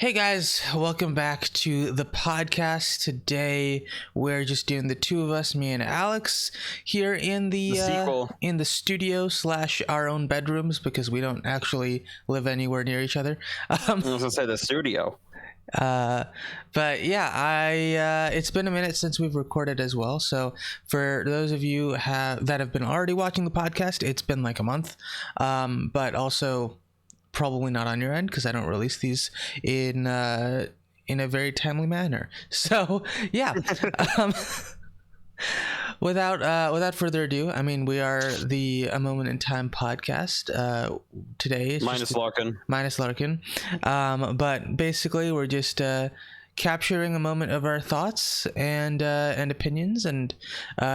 Hey guys, welcome back to the podcast. Today we're just doing the two of us, me and Alex, here in the sequel. in the studio / our own bedrooms because we don't actually live anywhere near each other. I was gonna say the studio. But yeah, it's been a minute since we've recorded as well. So for those of you that have been already watching the podcast, it's been like a month. But also probably not on your end because I don't release these in a very timely manner. So yeah. Without further ado, I mean, we are the A Moment in Time podcast. Today is Minus Larkin. But basically we're just capturing a moment of our thoughts and opinions and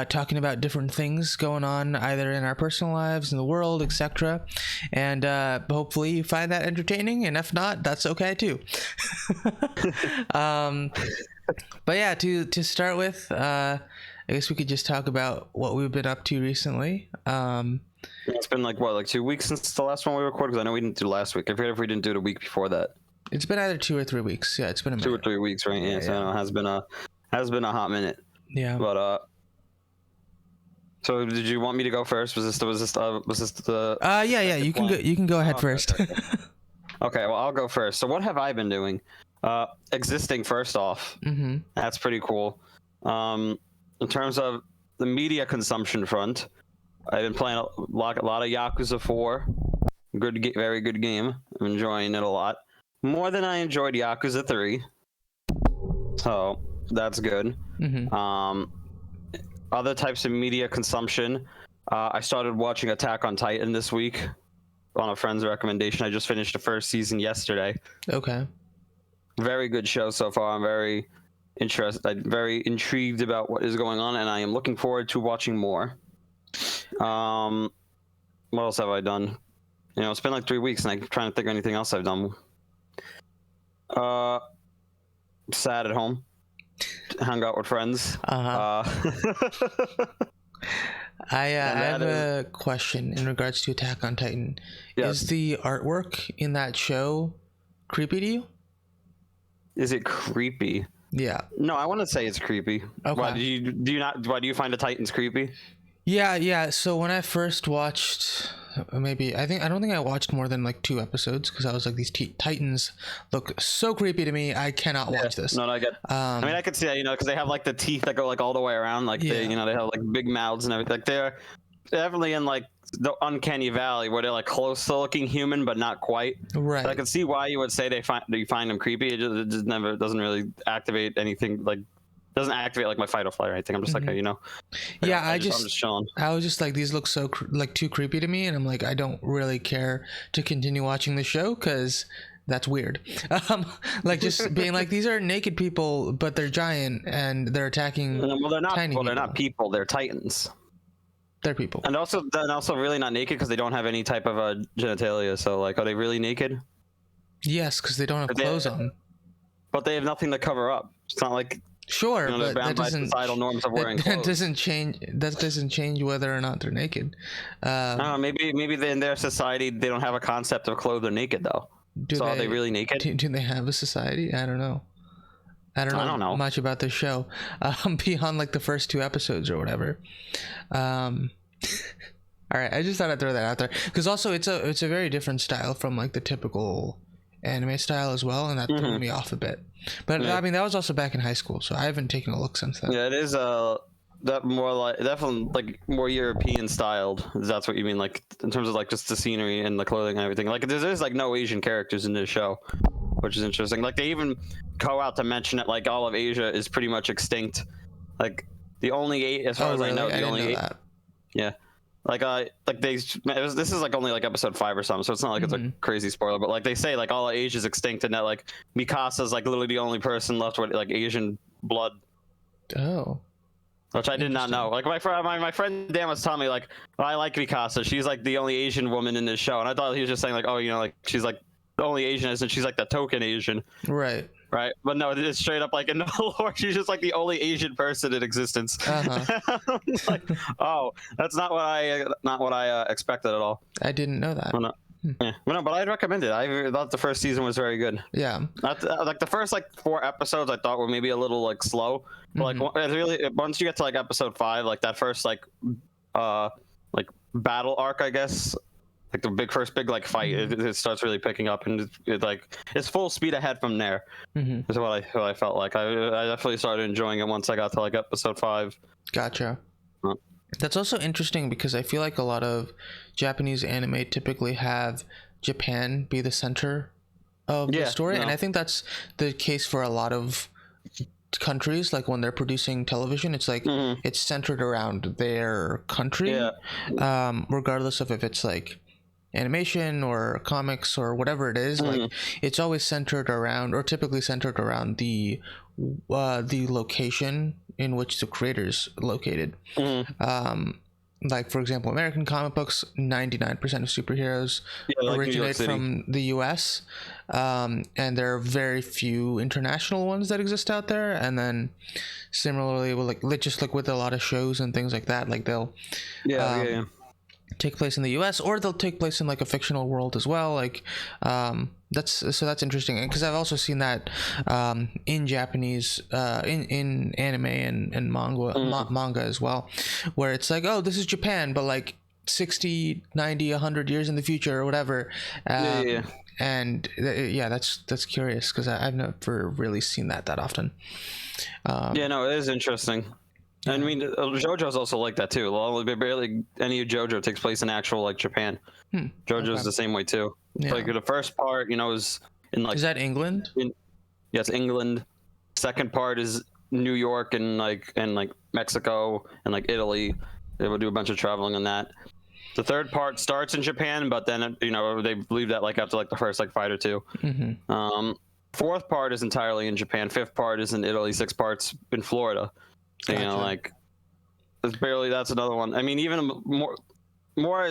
talking about different things going on either in our personal lives, in the world, etc. And hopefully you find that entertaining, and if not, that's okay too. But yeah, to start with, I guess we could just talk about what we've been up to recently. It's been like 2 weeks since the last one we recorded, because I know we didn't do last week. I forget if we didn't do it a week before that. It's been either 2 or 3 weeks. Yeah, it's been a minute. 2 or 3 weeks, right? Yeah, so I know it has been a hot minute. Yeah. But so did you want me to go first? Was this the yeah, you can go ahead first. Okay, well, I'll go first. So what have I been doing? Existing first off. Mm-hmm. That's pretty cool. In terms of the media consumption front, I've been playing a lot of Yakuza 4. Very good game. I'm enjoying it a lot. More than I enjoyed Yakuza 3. So that's good. Mm-hmm. Other types of media consumption. I started watching Attack on Titan this week on a friend's recommendation. I just finished the first season yesterday. Okay. Very good show so far. I'm very intrigued about what is going on, and I am looking forward to watching more. What else have I done? It's been like 3 weeks, and I'm trying to think of anything else I've done. Sat at home, hung out with friends. I have a question in regards to Attack on Titan. Yes. Is the artwork in that show creepy to you? Is it creepy? Yeah. No, I want to say it's creepy. Okay. Why do you find the Titans creepy? Yeah. So when I first watched, I don't think I watched more than like 2 episodes because I was like, these Titans look so creepy to me. I cannot watch this. No, I get. I mean, I could see that, because they have like the teeth that go like all the way around, like they have like big mouths and everything. Like they're definitely in like the uncanny valley where they're like close to looking human but not quite. Right. So I can see why you would say you find them creepy. It just never doesn't really activate anything, like doesn't activate like my fight or flight or anything. I'm just like, Yeah, I'm just chilling. I was just like, these look so too creepy to me, and I'm like, I don't really care to continue watching the show because that's weird. Like just being like, these are naked people, but they're giant and they're attacking. Well, they're not. Tiny They're not people. They're Titans. They're people. And also really not naked because they don't have any type of genitalia. So like, are they really naked? Yes, because they don't have clothes on. But they have nothing to cover up. It's not like. Sure, but that doesn't. Societal norms of wearing clothes. That doesn't change whether or not they're naked. Maybe in their society they don't have a concept of clothed or naked though. Are they really naked? Do they have a society? I don't know. I don't know much about this show beyond like the first 2 episodes or whatever. All right, I just thought I'd throw that out there because also it's a very different style from like the typical anime style as well, and that threw me off a bit. But yeah. I mean, that was also back in high school, so I haven't taken a look since then. Yeah, it is that more like definitely like more European styled. That's what you mean, like in terms of like just the scenery and the clothing and everything. Like there's like no Asian characters in this show, which is interesting. Like they even go out to mention it, like all of Asia is pretty much extinct. Like the only as far as I know, the only yeah. This is like only like episode 5 or something, so it's not like it's a crazy spoiler, but like they say like all of Asia's extinct and that like Mikasa's like literally the only person left with like Asian blood. Oh. Which I did not know. Like my friend Dan was telling me like, I like Mikasa. She's like the only Asian woman in this show, and I thought he was just saying like, oh, like she's like the only Asian, and she's like the token Asian. Right. Right, but no, it's straight up like in the lore, she's just like the only Asian person in existence. Like, oh, that's not what I expected at all. I didn't know that. Well, no. Yeah, but I'd recommend it. I thought the first season was very good. Yeah. Like the first like 4 episodes, I thought were maybe a little like slow. But like it's really once you get to like episode 5, like that first like battle arc, I guess, like the first big like fight, it starts really picking up, and it's full speed ahead from there. Is what I felt like. I definitely started enjoying it once I got to like episode 5. Gotcha. That's also interesting because I feel like a lot of Japanese anime typically have Japan be the center of the story, and I think that's the case for a lot of countries. Like when they're producing television, it's like it's centered around their country, regardless of if it's like animation or comics or whatever it is. Like it's always centered around, or typically centered around the location in which the creator's located. Like for example, American comic books, 99% of superheroes originate from the US, and there are very few international ones that exist out there. And then similarly with with a lot of shows and things like that, like they'll take place in the US, or they'll take place in like a fictional world as well. Like that's interesting, because I've also seen that in Japanese in anime and manga as well, where it's like, oh, this is Japan, but like 60, 90, 100 years in the future or whatever. And that's curious, because I've never really seen that often. No, it is interesting. I mean, JoJo's also like that too. Barely any of JoJo takes place in actual like Japan. JoJo's the same way too. Like the first part, is in like. Is that England? Yes, England. Second part is New York and Mexico and like Italy. They would do a bunch of traveling on that. The third part starts in Japan, but then they leave that like after like the first like fight or two. Fourth part is entirely in Japan. Fifth part is in Italy. Sixth part's in Florida. Gotcha. It's barely. That's another one. I mean, even more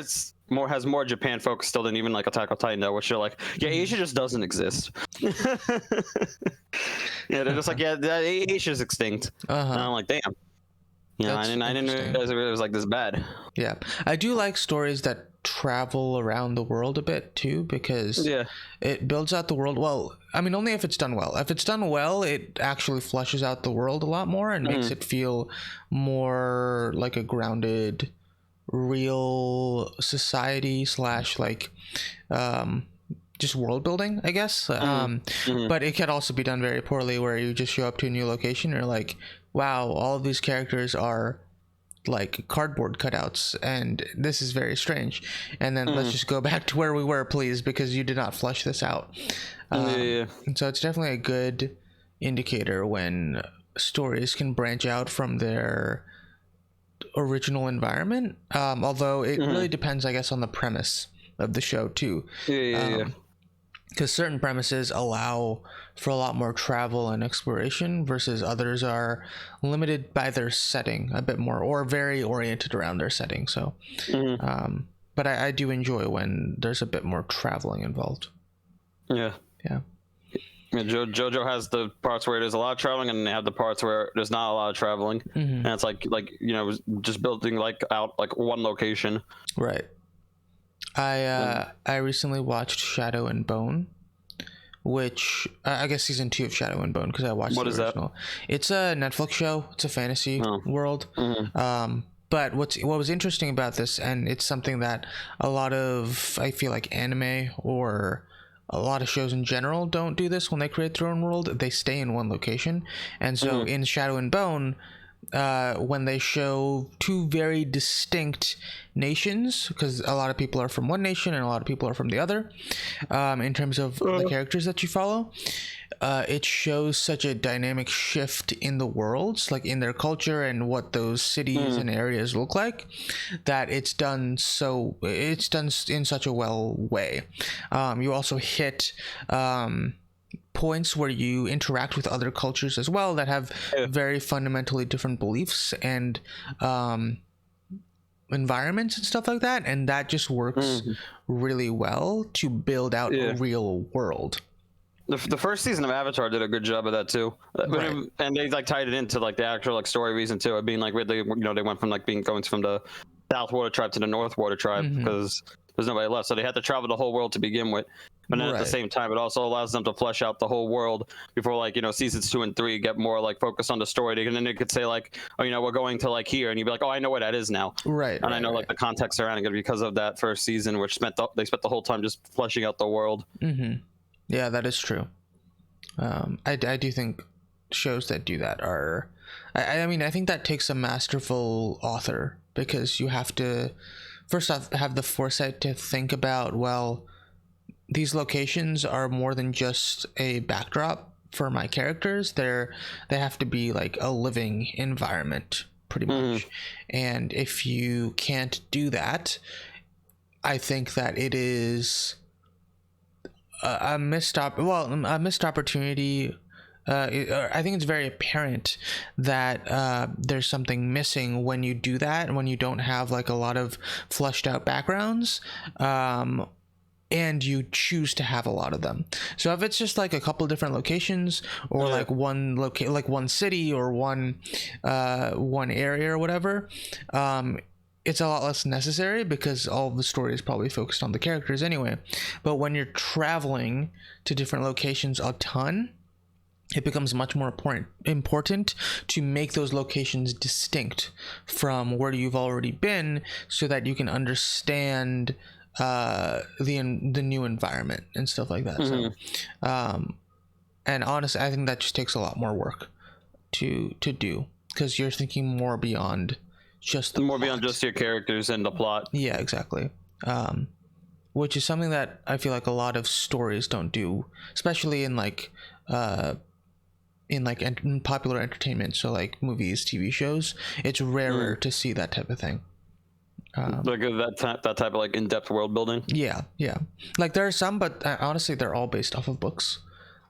has more Japan focus still than even like Attack on Titan, though, which you're like, Asia just doesn't exist. They're just like, Asia's extinct. And I'm like, damn. I didn't realize it was like this bad. Yeah, I do like stories that travel around the world a bit too, because it builds out the world. Well, I mean, only if it's done well. If it's done well, it actually fleshes out the world a lot more and makes it feel more like a grounded, real society / like just world building, I guess. But it can also be done very poorly, where you just show up to a new location and you're like, wow, all of these characters are like cardboard cutouts, and this is very strange. And then let's just go back to where we were, please, because you did not flesh this out. And so it's definitely a good indicator when stories can branch out from their original environment. Although it really depends, I guess, on the premise of the show too. Because certain premises allow for a lot more travel and exploration, versus others are limited by their setting a bit more, or very oriented around their setting. So, but I do enjoy when there's a bit more traveling involved. JoJo has the parts where there's a lot of traveling, and they have the parts where there's not a lot of traveling, and it's like just building like out like one location. Right. I recently watched Shadow and Bone, which I guess season 2 of Shadow and Bone, because I watched the original. That? It's a Netflix show. It's a fantasy world. But what was interesting about this, and it's something that a lot of, I feel like, anime or a lot of shows in general don't do this when they create their own world. They stay in one location. And so in Shadow and Bone, when they show two very distinct nations, because a lot of people are from one nation and a lot of people are from the other, in terms of the characters that you follow, it shows such a dynamic shift in the worlds, like in their culture and what those cities and areas look like, that it's done in such a well way. You also hit points where you interact with other cultures as well that have very fundamentally different beliefs and environments and stuff like that, and that just works really well to build out a real world. The first season of Avatar did a good job of that too, right. And they like tied it into like the actual like story reason too. It being like they went from like going from the South Water Tribe to the North Water Tribe, because there's nobody left. So they had to travel the whole world to begin with. But then at the same time, it also allows them to flesh out the whole world before, like, you know, seasons 2 and 3 get more like focused on the story. And then they could say like, oh, you know, we're going to like here, and you'd be like, oh, I know where that is now. Right. And I know like the context surrounding it because of that first season, which they spent the whole time just fleshing out the world. Mm-hmm. Yeah, that is true. I do think shows that do that are, I mean, I think that takes a masterful author, because you have to first off have the foresight to think about, well, these locations are more than just a backdrop for my characters. They have to be like a living environment, pretty much. And if you can't do that, I think that it is a missed opportunity. I think it's very apparent that there's something missing when you do that, and when you don't have like a lot of fleshed out backgrounds, and you choose to have a lot of them. So if it's just like a couple different locations, or like one city, or one area or whatever, it's a lot less necessary, because all of the story is probably focused on the characters anyway. But when you're traveling to different locations a ton, it becomes much more important to make those locations distinct from where you've already been, so that you can understand the new environment and stuff like that. So and honestly, I think that just takes a lot more work to do, because you're thinking more beyond just beyond just your characters and the plot. Yeah, exactly. Which is something that I feel like a lot of stories don't do, especially in like in popular entertainment, so like movies, TV shows. It's rarer to see that type of thing. Like that type of like in-depth world building. Yeah. Like there are some, but honestly, they're all based off of books.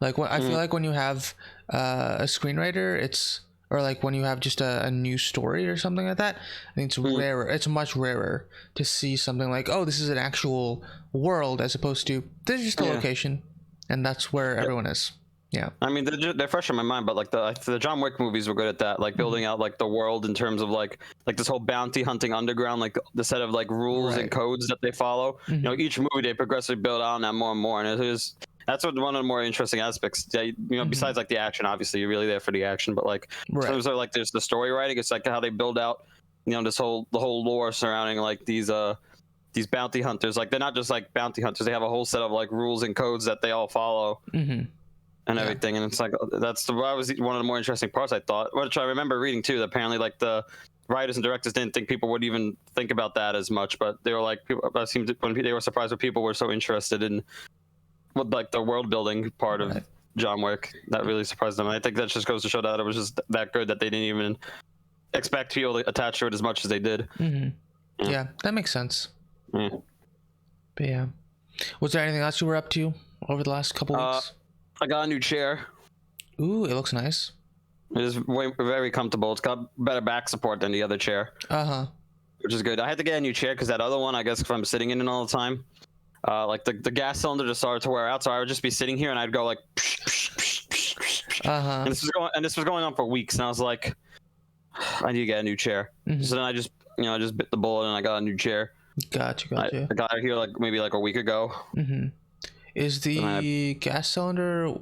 Like I feel like when you have a screenwriter, or like when you have just a new story or something like that, I think it's rarer. It's much rarer to see something like, oh, this is an actual world, as opposed to this is just a location, and that's where everyone is. Yeah, I mean they're fresh in my mind, but like the John Wick movies were good at that, like building out like the world in terms of like this whole bounty hunting underground, like the set of like rules and codes that they follow. You know, each movie they progressively build on that more and more, and that's what one of the more interesting aspects. Yeah, you know, besides like the action, obviously you're really there for the action, but like in terms of like there's the story writing, it's like how they build out, you know, the whole lore surrounding like these bounty hunters. Like they're not just like bounty hunters; they have a whole set of like rules and codes that they all follow. And everything, and it's like that was one of the more interesting parts, I thought, which I remember reading too, that apparently like the writers and directors didn't think people would even think about that as much, but they were like, when they were surprised when people were so interested in what like the world building part of John Wick. That really surprised them. I think that just goes to show that it was just that good that they didn't even expect people to attach to it as much as they did. Yeah, that makes sense. But yeah, was there anything else you were up to over the last couple weeks? I got a new chair. Ooh, it looks nice. It is very comfortable. It's got better back support than the other chair. Which is good. I had to get a new chair because that other one, I guess, if I'm sitting in it all the time, like the gas cylinder just started to wear out, so I would just be sitting here and I'd go like, and this was going on for weeks, and I was like, I need to get a new chair. So then I just bit the bullet and I got a new chair. Gotcha. I got it here like maybe like a week ago. Is the gas cylinder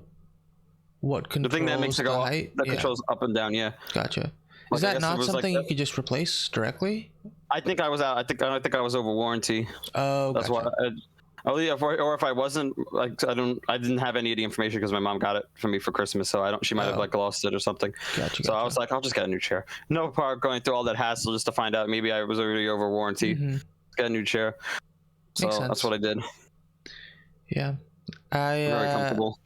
what controls the thing that makes it go height? That controls up and down? Yeah. Gotcha. Is that not something you could just replace directly? I think I was out. I think I was over warranty. Oh, that's why. Or if I wasn't, like, I didn't have any of the information because my mom got it for me for Christmas, so she might have like lost it or something. So I was like, I'll just get a new chair. No part going through all that hassle just to find out maybe I was already over warranty. Get a new chair. So that's what I did. Yeah, very comfortable.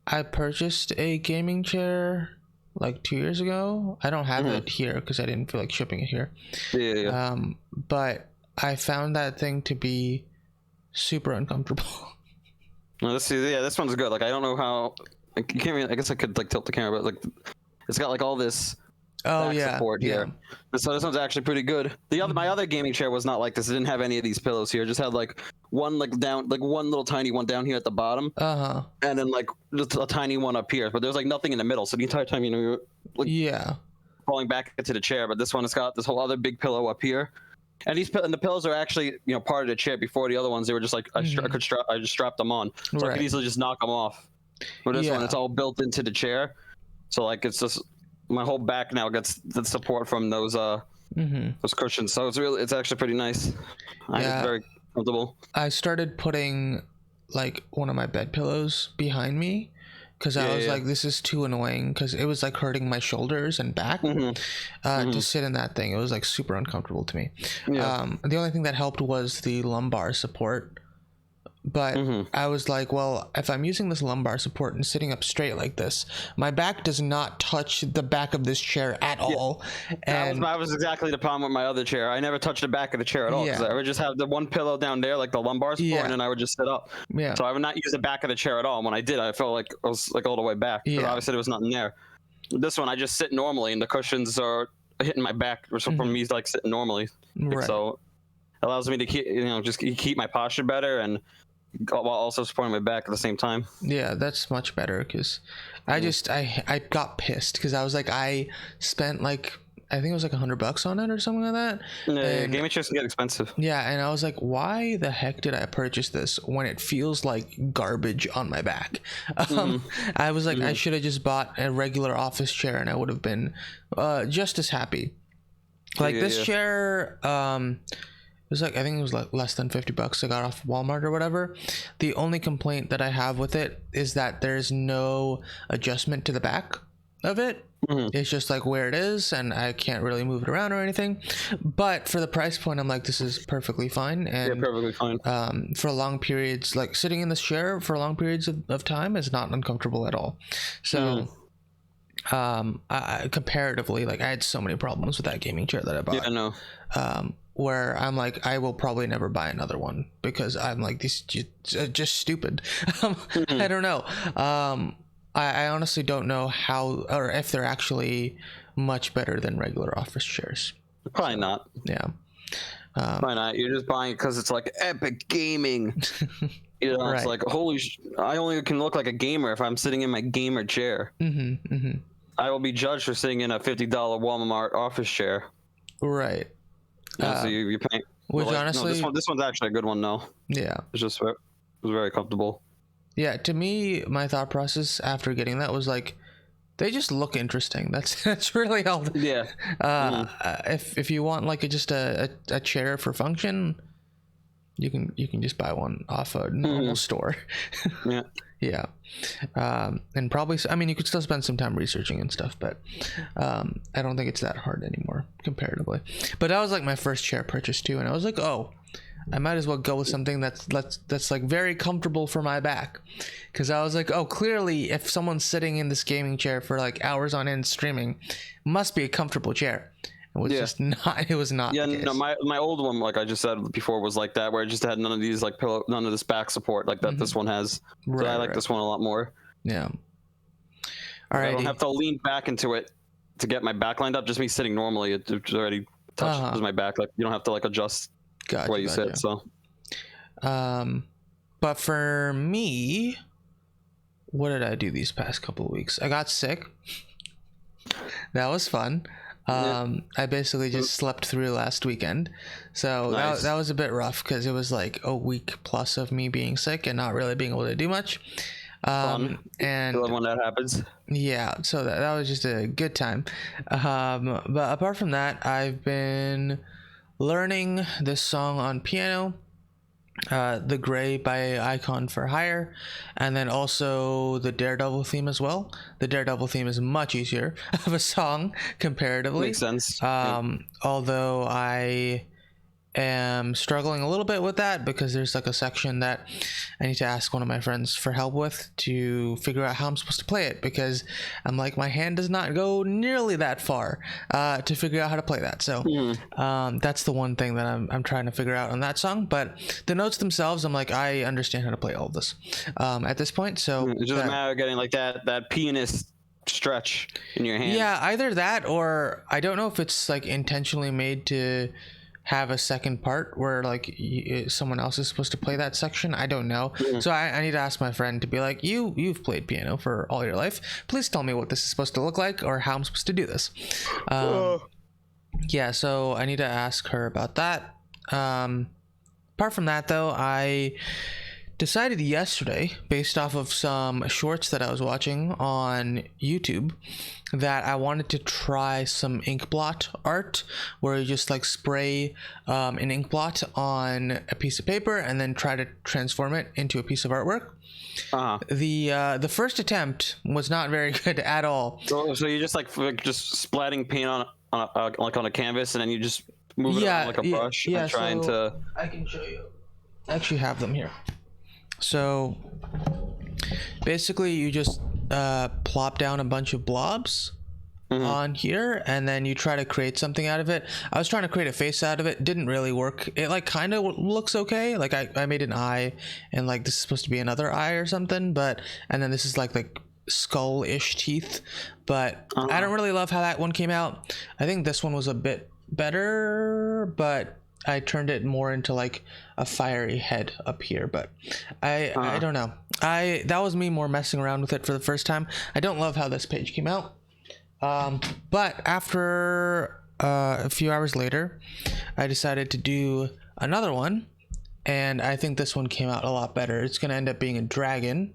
I purchased a gaming chair like 2 years ago. I don't have it here because I didn't feel like shipping it here. Yeah. But I found that thing to be super uncomfortable. Well, this one's good. Like I don't know how. Like, you can't really, I guess I could like tilt the camera, but like it's got like all this. Support here. So this one's actually pretty good. My other gaming chair was not like this. It didn't have any of these pillows here. It just had like one like down, like one little tiny one down here at the bottom, and then like just a tiny one up here. But there's like nothing in the middle. So the entire time, you're like falling back into the chair. But this one has got this whole other big pillow up here, And the pillows are actually, part of the chair. Before the other ones, they were just like I just strapped them on, so I could easily just knock them off. With this one, it's all built into the chair, so like it's just my whole back now gets the support from those cushions. So it's actually pretty nice. It's very comfortable. I started putting like one of my bed pillows behind me because I was like, this is too annoying because it was like hurting my shoulders and back to sit in that thing. It was like super uncomfortable to me. The only thing that helped was the lumbar support. But I was like, well, if I'm using this lumbar support and sitting up straight like this, my back does not touch the back of this chair at all. And that was exactly the problem with my other chair. I never touched the back of the chair at all because I would just have the one pillow down there, like the lumbar support, and then I would just sit up. So I would not use the back of the chair at all. And when I did, I felt like I was like all the way back because obviously there was nothing there. This one, I just sit normally, and the cushions are hitting my back from me like sitting normally. So it allows me to keep, just keep my posture better and while also supporting my back at the same time. Yeah, that's much better because I got pissed because I was like, I spent like, I think it was like $100 on it or something like that. Yeah, gaming chairs can get expensive. Yeah, and I was like, why the heck did I purchase this when it feels like garbage on my back? I was like, I should have just bought a regular office chair and I would have been just as happy. Like this chair, it was like, I think it was like less than $50 I got off Walmart or whatever. The only complaint that I have with it is that there's no adjustment to the back of it. It's just like where it is and I can't really move it around or anything. But for the price point, I'm like, this is perfectly fine. And perfectly fine. For long periods, like sitting in this chair for long periods of time is not uncomfortable at all. So comparatively, like I had so many problems with that gaming chair that I bought. Yeah, I know. Where I'm like, I will probably never buy another one because I'm like, this is just stupid. I don't know. I honestly don't know how or if they're actually much better than regular office chairs. Probably not. Yeah. Probably not. You're just buying it because it's like epic gaming. It's like, I only can look like a gamer if I'm sitting in my gamer chair. I will be judged for sitting in a $50 Walmart office chair. Right. So you're paying. Which honestly, this one's actually a good one though. Yeah. It was very comfortable. Yeah, to me, my thought process after getting that was like, they just look interesting. That's really all. Yeah. If you want like just a chair for function, you can just buy one off a normal store. Yeah. Yeah. And probably, I mean, you could still spend some time researching and stuff, but I don't think it's that hard anymore comparatively. But that was like my first chair purchase too, and I was like, oh, I might as well go with something that's like very comfortable for my back, because I was like, oh, clearly if someone's sitting in this gaming chair for like hours on end streaming, must be a comfortable chair. It was just not. It was not. Yeah, no, my old one, like I just said before, was like that, where it just had none of these like none of this back support like that. This one has. So I like this one a lot more. Yeah. All right. I don't have to lean back into it to get my back lined up. Just me sitting normally, it already touches my back. Like you don't have to like adjust the way you sit. So. But for me, what did I do these past couple of weeks? I got sick. That was fun. I basically just slept through last weekend, so that was a bit rough because it was like a week plus of me being sick and not really being able to do much. Fun. And I love when that happens. Yeah, so that was just a good time. But apart from that, I've been learning this song on piano. The Gray by Icon for Hire, and then also the Daredevil theme as well. The Daredevil theme is much easier of a song comparatively. Makes sense. Although I am struggling a little bit with that because there's like a section that I need to ask one of my friends for help with to figure out how I'm supposed to play it, because I'm like, my hand does not go nearly that far to figure out how to play that. So that's the one thing that I'm trying to figure out on that song. But the notes themselves, I'm like, I understand how to play all of this at this point. So it's just a matter of getting like that pianist stretch in your hand. Yeah, either that, or I don't know if it's like intentionally made to have a second part where like someone else is supposed to play that section. I don't know. So I need to ask my friend to be like, you've played piano for all your life, please tell me what this is supposed to look like or how I'm supposed to do this. yeah, so I need to ask her about that. Apart from that, though, I decided yesterday, based off of some shorts that I was watching on YouTube, that I wanted to try some ink blot art, where you just like spray an ink blot on a piece of paper and then try to transform it into a piece of artwork. The first attempt was not very good at all. So you just like just splatting paint on a canvas, and then you just move it around like a brush and trying to. I can show you. I actually have them here. So basically, you just plop down a bunch of blobs on here, and then you try to create something out of it. I was trying to create a face out of it. Didn't really work. It like kind of looks okay. Like I made an eye, and like this is supposed to be another eye or something, but and then this is like skull-ish teeth, but I don't really love how that one came out. I think this one was a bit better, but I turned it more into like a fiery head up here, but I don't know. That was me more messing around with it for the first time. I don't love how this page came out. But after a few hours later, I decided to do another one, and I think this one came out a lot better. It's going to end up being a dragon.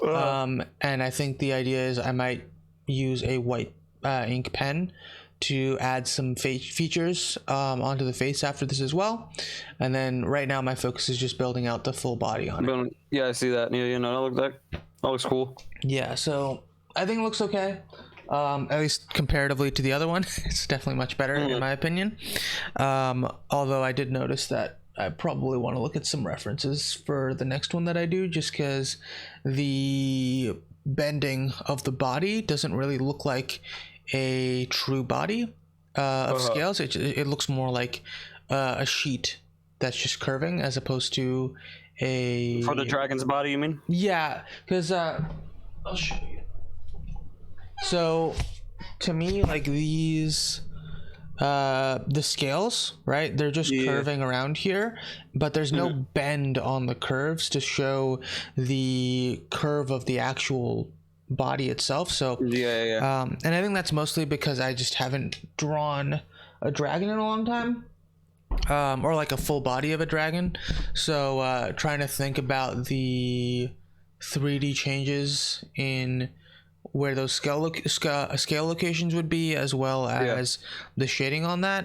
And I think the idea is I might use a white ink pen to add some features onto the face after this as well. And then right now my focus is just building out the full body on it. Yeah, I see that. Yeah, that looks cool. Yeah, so I think it looks okay. At least comparatively to the other one. It's definitely much better in my opinion. Although I did notice that I probably want to look at some references for the next one that I do, just because the bending of the body doesn't really look like a true body of scales. It looks more like a sheet that's just curving, as opposed to a... For the dragon's body, you mean? Yeah, because I'll show you. So to me, like these the scales, right, they're just curving around here, but there's no bend on the curves to show the curve of the actual body itself. So and I think that's mostly because I just haven't drawn a dragon in a long time, or like a full body of a dragon. So trying to think about the 3D changes in where those scale locations would be, as well as the shading on that,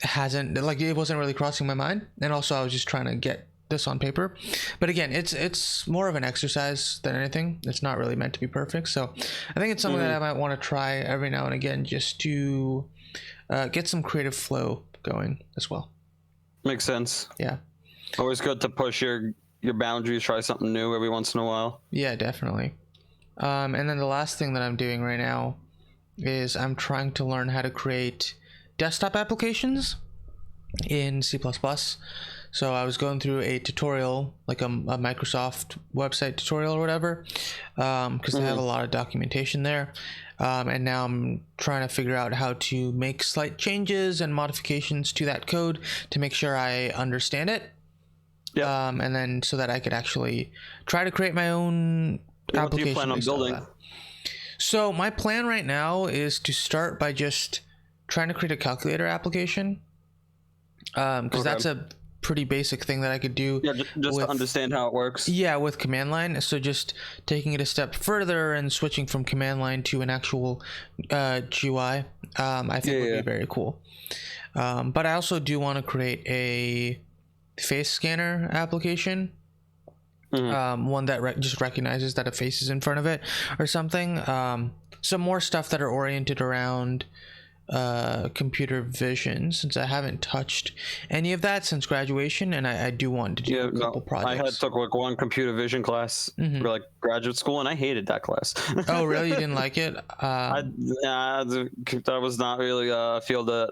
it wasn't really crossing my mind. And also I was just trying to get this on paper, but again, it's more of an exercise than anything. It's not really meant to be perfect, so I think it's something that I might want to try every now and again, just to get some creative flow going as well. Makes sense. Yeah, always good to push your boundaries, try something new every once in a while. Yeah, definitely. And then the last thing that I'm doing right now is I'm trying to learn how to create desktop applications in C++. So I was going through a tutorial, like a Microsoft website tutorial or whatever, because they have a lot of documentation there. And now I'm trying to figure out how to make slight changes and modifications to that code to make sure I understand it. Yeah. And then so that I could actually try to create my own application. What do you plan on building? So my plan right now is to start by just trying to create a calculator application, because that's a pretty basic thing that I could do. Yeah, just to understand how it works. Yeah, with command line. So just taking it a step further and switching from command line to an actual GUI, I think would be very cool. But I also do want to create a face scanner application. One that just recognizes that a face is in front of it or something. Some more stuff that are oriented around computer vision, since I haven't touched any of that since graduation, and I do want to do a couple projects. I had took like one computer vision class for like graduate school, and I hated that class. Oh, really? You didn't like it? That was not really a field that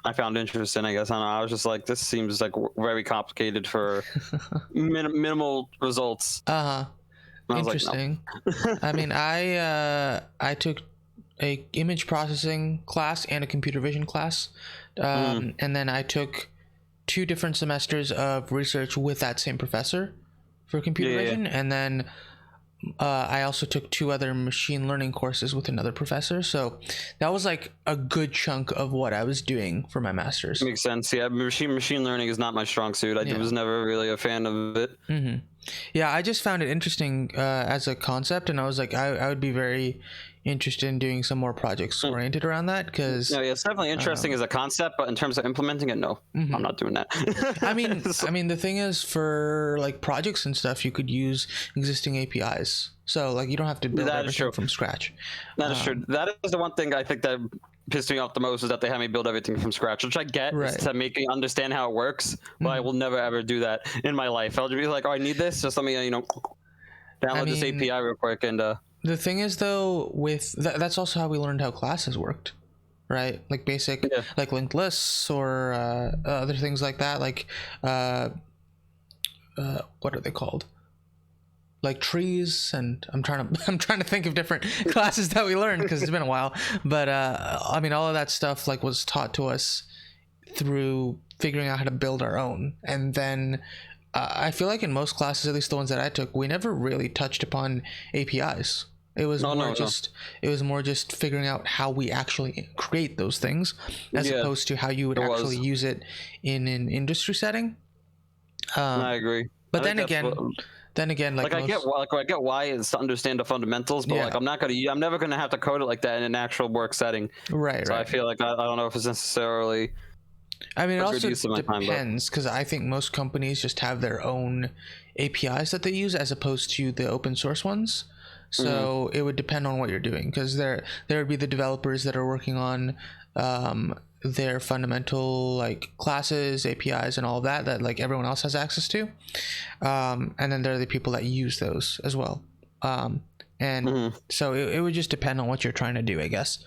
I found interest in, I guess. I don't know. I was just like, this seems like very complicated for minimal results. Interesting. Like, no. I mean, I took a image processing class and a computer vision class, and then I took 2 different semesters of research with that same professor for computer vision, and then I also took 2 other machine learning courses with another professor, so that was like a good chunk of what I was doing for my master's. Makes sense. Yeah, machine learning is not my strong suit. I was never really a fan of it. Yeah, I just found it interesting as a concept, and I was like, I would be very interested in doing some more projects oriented around that, because no, yeah, it's definitely interesting as a concept, but in terms of implementing it, no, I'm not doing that. I mean, the thing is, for like projects and stuff, you could use existing APIs, so like you don't have to build everything from scratch. That is true. That is the one thing I think that pissed me off the most, is that they had me build everything from scratch, which I get is to make me understand how it works, but I will never ever do that in my life. I'll just be like, oh, I need this, just let me download this API real quick. And the thing is, though, with that's also how we learned how classes worked, right? Like basic like linked lists or other things like that, like what are they called, like trees. And I'm trying to think of different classes that we learned, because it's been a while, but I mean, all of that stuff like was taught to us through figuring out how to build our own. And then I feel like in most classes, at least the ones that I took, we never really touched upon APIs. It was it was more just figuring out how we actually create those things, as opposed to how you would actually use it in an industry setting. I agree. But then again, like I get why it's to understand the fundamentals, but like I'm never gonna have to code it like that in an actual work setting. Right. So I feel like I don't know if it's necessarily. I mean, it also depends, because I think most companies just have their own APIs that they use as opposed to the open source ones. So it would depend on what you're doing, because there would be the developers that are working on their fundamental like classes, APIs, and all of that like everyone else has access to, and then there are the people that use those as well. And so it would just depend on what you're trying to do, I guess.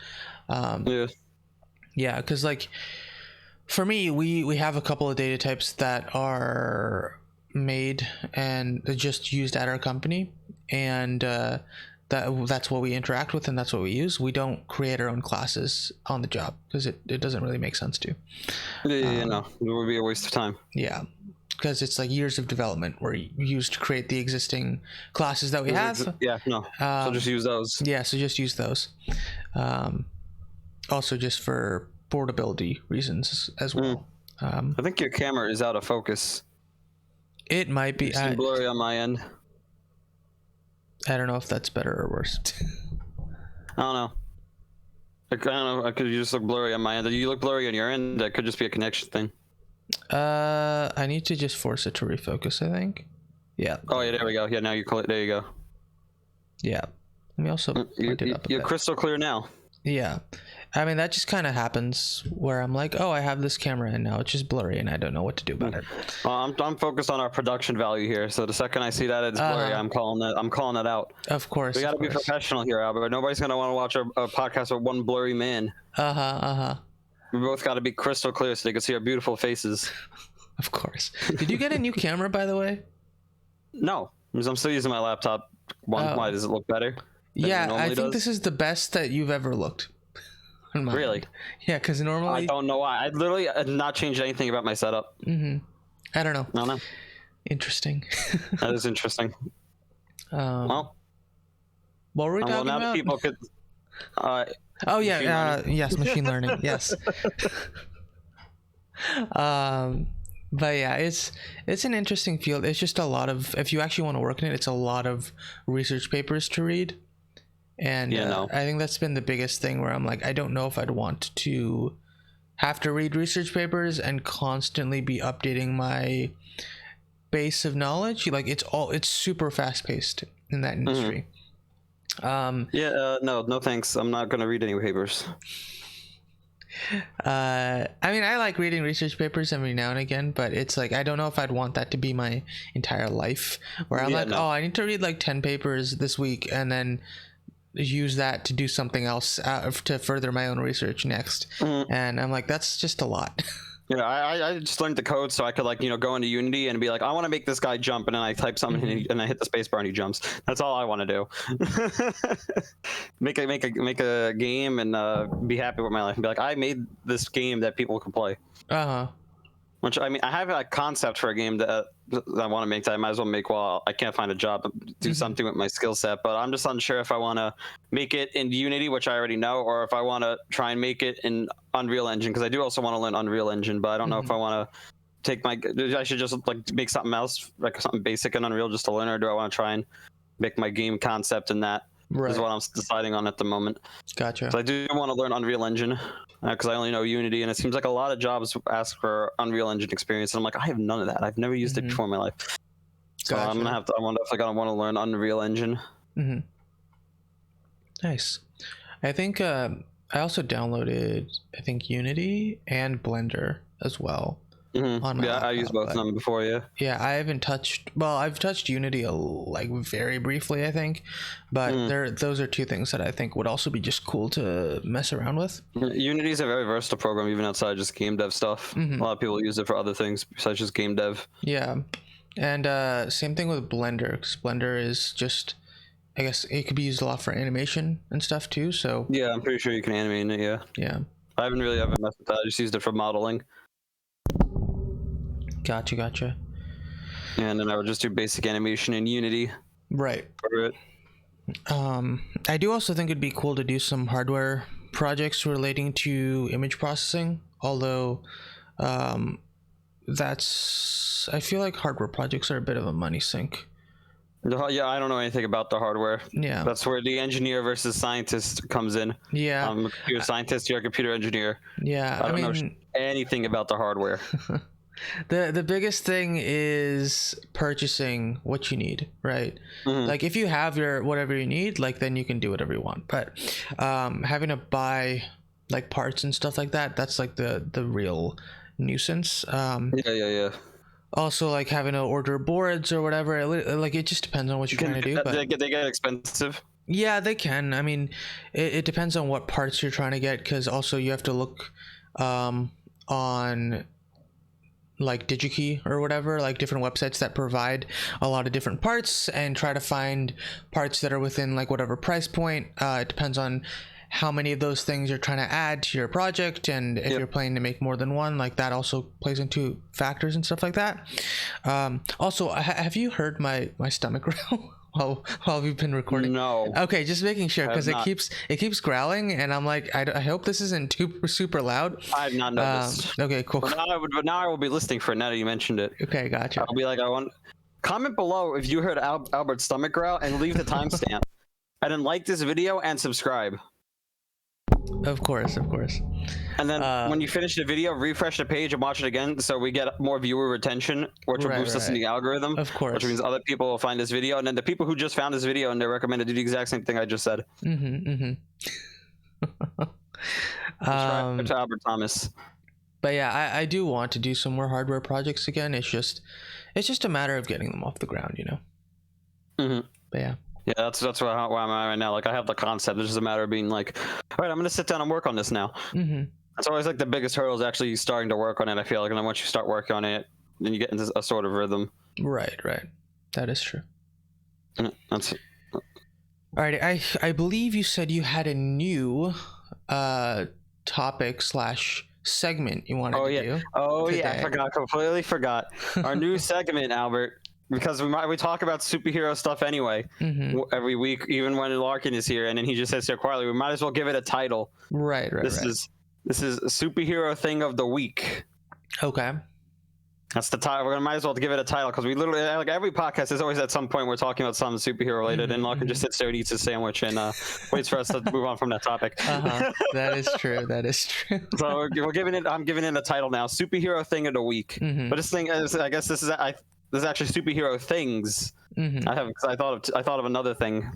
Yeah, because like for me, we have a couple of data types that are made and just used at our company, and that's what we interact with, and that's what we use. We don't create our own classes on the job, because it doesn't really make sense to. No, it would be a waste of time. Yeah, because it's like years of development were used to create the existing classes that we have. So just use those. Yeah, so just use those. Also, just for portability reasons as well. I think your camera is out of focus. It might be blurry on my end. I don't know if that's better or worse. I don't know. I don't know. Could you just look blurry on my end? You look blurry on your end. That could just be a connection thing. I need to just force it to refocus, I think. Yeah. Oh yeah, there we go. Yeah, now you there you go. Yeah. Let me also point it up. You're crystal clear now. Yeah. I mean, that just kind of happens where I'm like, oh, I have this camera and now it's just blurry and I don't know what to do about it. I'm focused on our production value here. So the second I see that it's blurry, I'm calling that out. Of course. We got to be professional here, Albert. Nobody's going to want to watch a podcast with one blurry man. We both got to be crystal clear so they can see our beautiful faces. Of course. Did you get a new camera, by the way? No, because I'm still using my laptop. Why does it look better? Yeah, I think this is the best that you've ever looked. Really? Yeah, because normally I don't know why. I literally have not changed anything about my setup. I don't know. I don't know. Interesting. That is interesting. Well, what were we talking about? Now that people could. Yes, machine learning. Yes. But yeah, it's an interesting field. It's just a lot of, if you actually want to work in it, it's a lot of research papers to read. And I think that's been the biggest thing where I'm like, I don't know if I'd want to have to read research papers and constantly be updating my base of knowledge. Like it's super fast paced in that industry. No thanks. I'm not gonna read any papers. I mean, I like reading research papers every now and again, but it's like I don't know if I'd want that to be my entire life, where I'm oh, I need to read like 10 papers this week and then use that to do something else to further my own research next. And I'm like, that's just a lot. I just learned the code so I could go into Unity and be like, I want to make this guy jump, and then I type something and I hit the spacebar and he jumps. That's all I want to do. make a game and be happy with my life and be like, I made this game that people can play. Which, I mean, I have a concept for a game that I want to make that I might as well make while I can't find a job, do something with my skill set. But I'm just unsure if I want to make it in Unity, which I already know, or if I want to try and make it in Unreal Engine, because I do also want to learn Unreal Engine, but I don't know if I want to take I should just like make something else, like something basic in Unreal just to learn, or do I want to try and make my game concept in that? Right. Is what I'm deciding on at the moment. Gotcha. So I do want to learn Unreal Engine because I only know Unity, and it seems like a lot of jobs ask for Unreal Engine experience, and I'm like, I have none of that. I've never used it before in my life. So gotcha. I'm gonna have to. I wonder if I want to learn Unreal Engine. Nice. I think I also downloaded Unity and Blender as well. I used both of them before. Yeah, I haven't touched. Well, I've touched Unity like very briefly, I think, but those are two things that I think would also be just cool to mess around with. Unity is a very versatile program, even outside just game dev stuff. A lot of people use it for other things besides just game dev. Yeah, and same thing with Blender, because Blender is just, I guess it could be used a lot for animation and stuff too. So yeah, I'm pretty sure you can animate it. Yeah. I haven't messed with that. I just used it for modeling. Gotcha. And then I would just do basic animation in Unity. Right. For it. I do also think it'd be cool to do some hardware projects relating to image processing, although I feel like hardware projects are a bit of a money sink. Yeah, I don't know anything about the hardware. Yeah. That's where the engineer versus scientist comes in. Yeah. I'm a computer scientist, you're a computer engineer. Yeah. I don't know anything about the hardware. The biggest thing is purchasing what you need, right? Like if you have your whatever you need, like then you can do whatever you want. But having to buy like parts and stuff like that, that's like the real nuisance. Yeah. Also, like having to order boards or whatever, like it just depends on what you're trying to do. But they get expensive. Yeah, they can. I mean, it depends on what parts you're trying to get, because also you have to look on like DigiKey or whatever, like different websites that provide a lot of different parts, and try to find parts that are within like whatever price point. It depends on how many of those things you're trying to add to your project, and if you're planning to make more than one, like that also plays into factors and stuff like that. Also, have you heard my stomach growl while we've been recording? No. Okay, just making sure, because it keeps growling, and I'm like, I hope this isn't too super loud. I have not noticed. Okay, cool. But now I will be listening for it now that you mentioned it. Okay, gotcha. I'll be like, comment below if you heard Albert's stomach growl, and leave the timestamp. And then like this video and subscribe. Of course. And then when you finish the video, refresh the page and watch it again, so we get more viewer retention, which will boost us in the algorithm. Of course. Which means other people will find this video, and then the people who just found this video and they're recommended do the exact same thing I just said. To Albert Thomas. But yeah, I do want to do some more hardware projects again. It's just a matter of getting them off the ground, you know. But yeah. Yeah, that's where I'm at right now. Like, I have the concept. It's just a matter of being like, all right, I'm going to sit down and work on this now. That's always like the biggest hurdle, is actually starting to work on it, I feel like. And then once you start working on it, then you get into a sort of rhythm. Right. That is true. That's. All right, I believe you said you had a new topic / segment you wanted to do. Oh yeah, completely forgot. Our new segment, Albert. Because we talk about superhero stuff anyway every week, even when Larkin is here, and then he just says so quietly, we might as well give it a title. Right. This is superhero thing of the week. Okay. That's the title. We're gonna might as well give it a title, because we literally, like, every podcast is always at some point we're talking about something superhero related, and Larkin just sits there and eats his sandwich and waits for us to move on from that topic. That is true. So I'm giving it a title now: superhero thing of the week. But this thing is, I guess this is actually superhero things. Because I thought of another thing.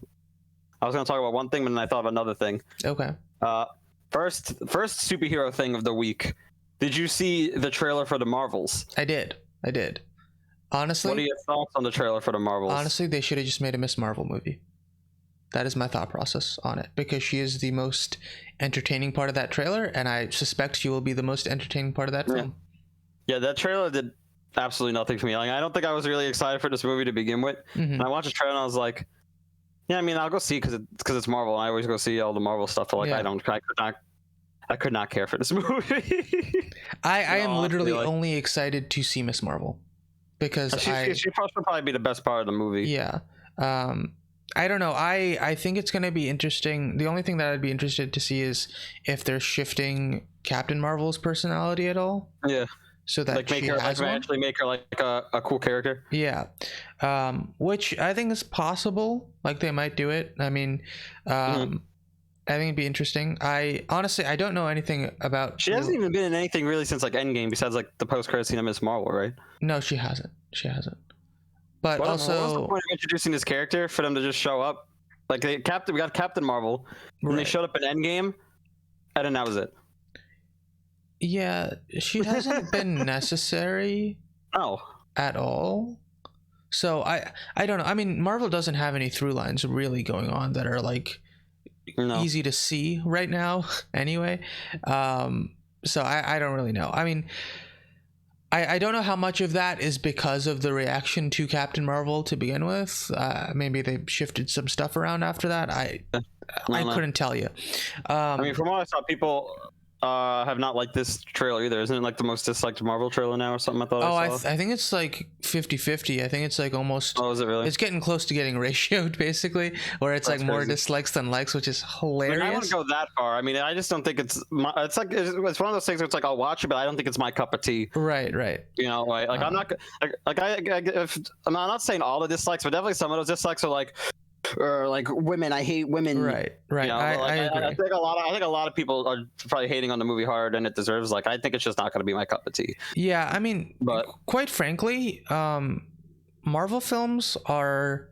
I was going to talk about one thing, but then I thought of another thing. Okay. First superhero thing of the week. Did you see the trailer for the Marvels? I did. Honestly, what are your thoughts on the trailer for the Marvels? Honestly, they should have just made a Miss Marvel movie. That is my thought process on it, because she is the most entertaining part of that trailer, and I suspect she will be the most entertaining part of that film. Yeah, that trailer did absolutely nothing for me. Like, I don't think I was really excited for this movie to begin with. And I watched the trailer and I was like, yeah, I mean, I'll go see because it's Marvel, and I always go see all the Marvel stuff. But like, I I could not care for this movie. I am literally only excited to see Miss Marvel because she probably be the best part of the movie. Yeah. I don't know. I think it's going to be interesting. The only thing that I'd be interested to see is if they're shifting Captain Marvel's personality at all. Yeah. So that like make her actually make her like a cool character. Yeah. Which I think is possible. Like they might do it. I mean, I think it'd be interesting. I honestly don't know anything about. She hasn't even been in anything really since like Endgame, besides like the post-credit scene of Miss Marvel, right? No, she hasn't. But what also, was the point of introducing this character for them to just show up? Like we got Captain Marvel, and they showed up in Endgame, and then that was it. Yeah, she hasn't been necessary. At all. So I don't know. I mean, Marvel doesn't have any through lines really going on that are like easy to see right now anyway. So I don't really know. I mean, I don't know how much of that is because of the reaction to Captain Marvel to begin with. Maybe they shifted some stuff around after that. I couldn't tell you. I mean, from what I saw, people have not liked this trailer either. Isn't it like the most disliked Marvel trailer now or something? I think it's like 50-50. I think it's like almost. Oh, is it really? It's getting close to getting ratioed, basically, where it's like more dislikes than likes, which is hilarious. I mean, I wouldn't go that far. I mean, I just don't think it's one of those things where it's like I'll watch it, but I don't think it's my cup of tea. Right. You know, like I'm not I'm not saying all the dislikes, but definitely some of those dislikes are like. Or like women, I hate women. Right. You know, I agree. I think a lot of people are probably hating on the movie harder than it deserves. Like I think it's just not going to be my cup of tea. Yeah, I mean, but quite frankly, Marvel films are.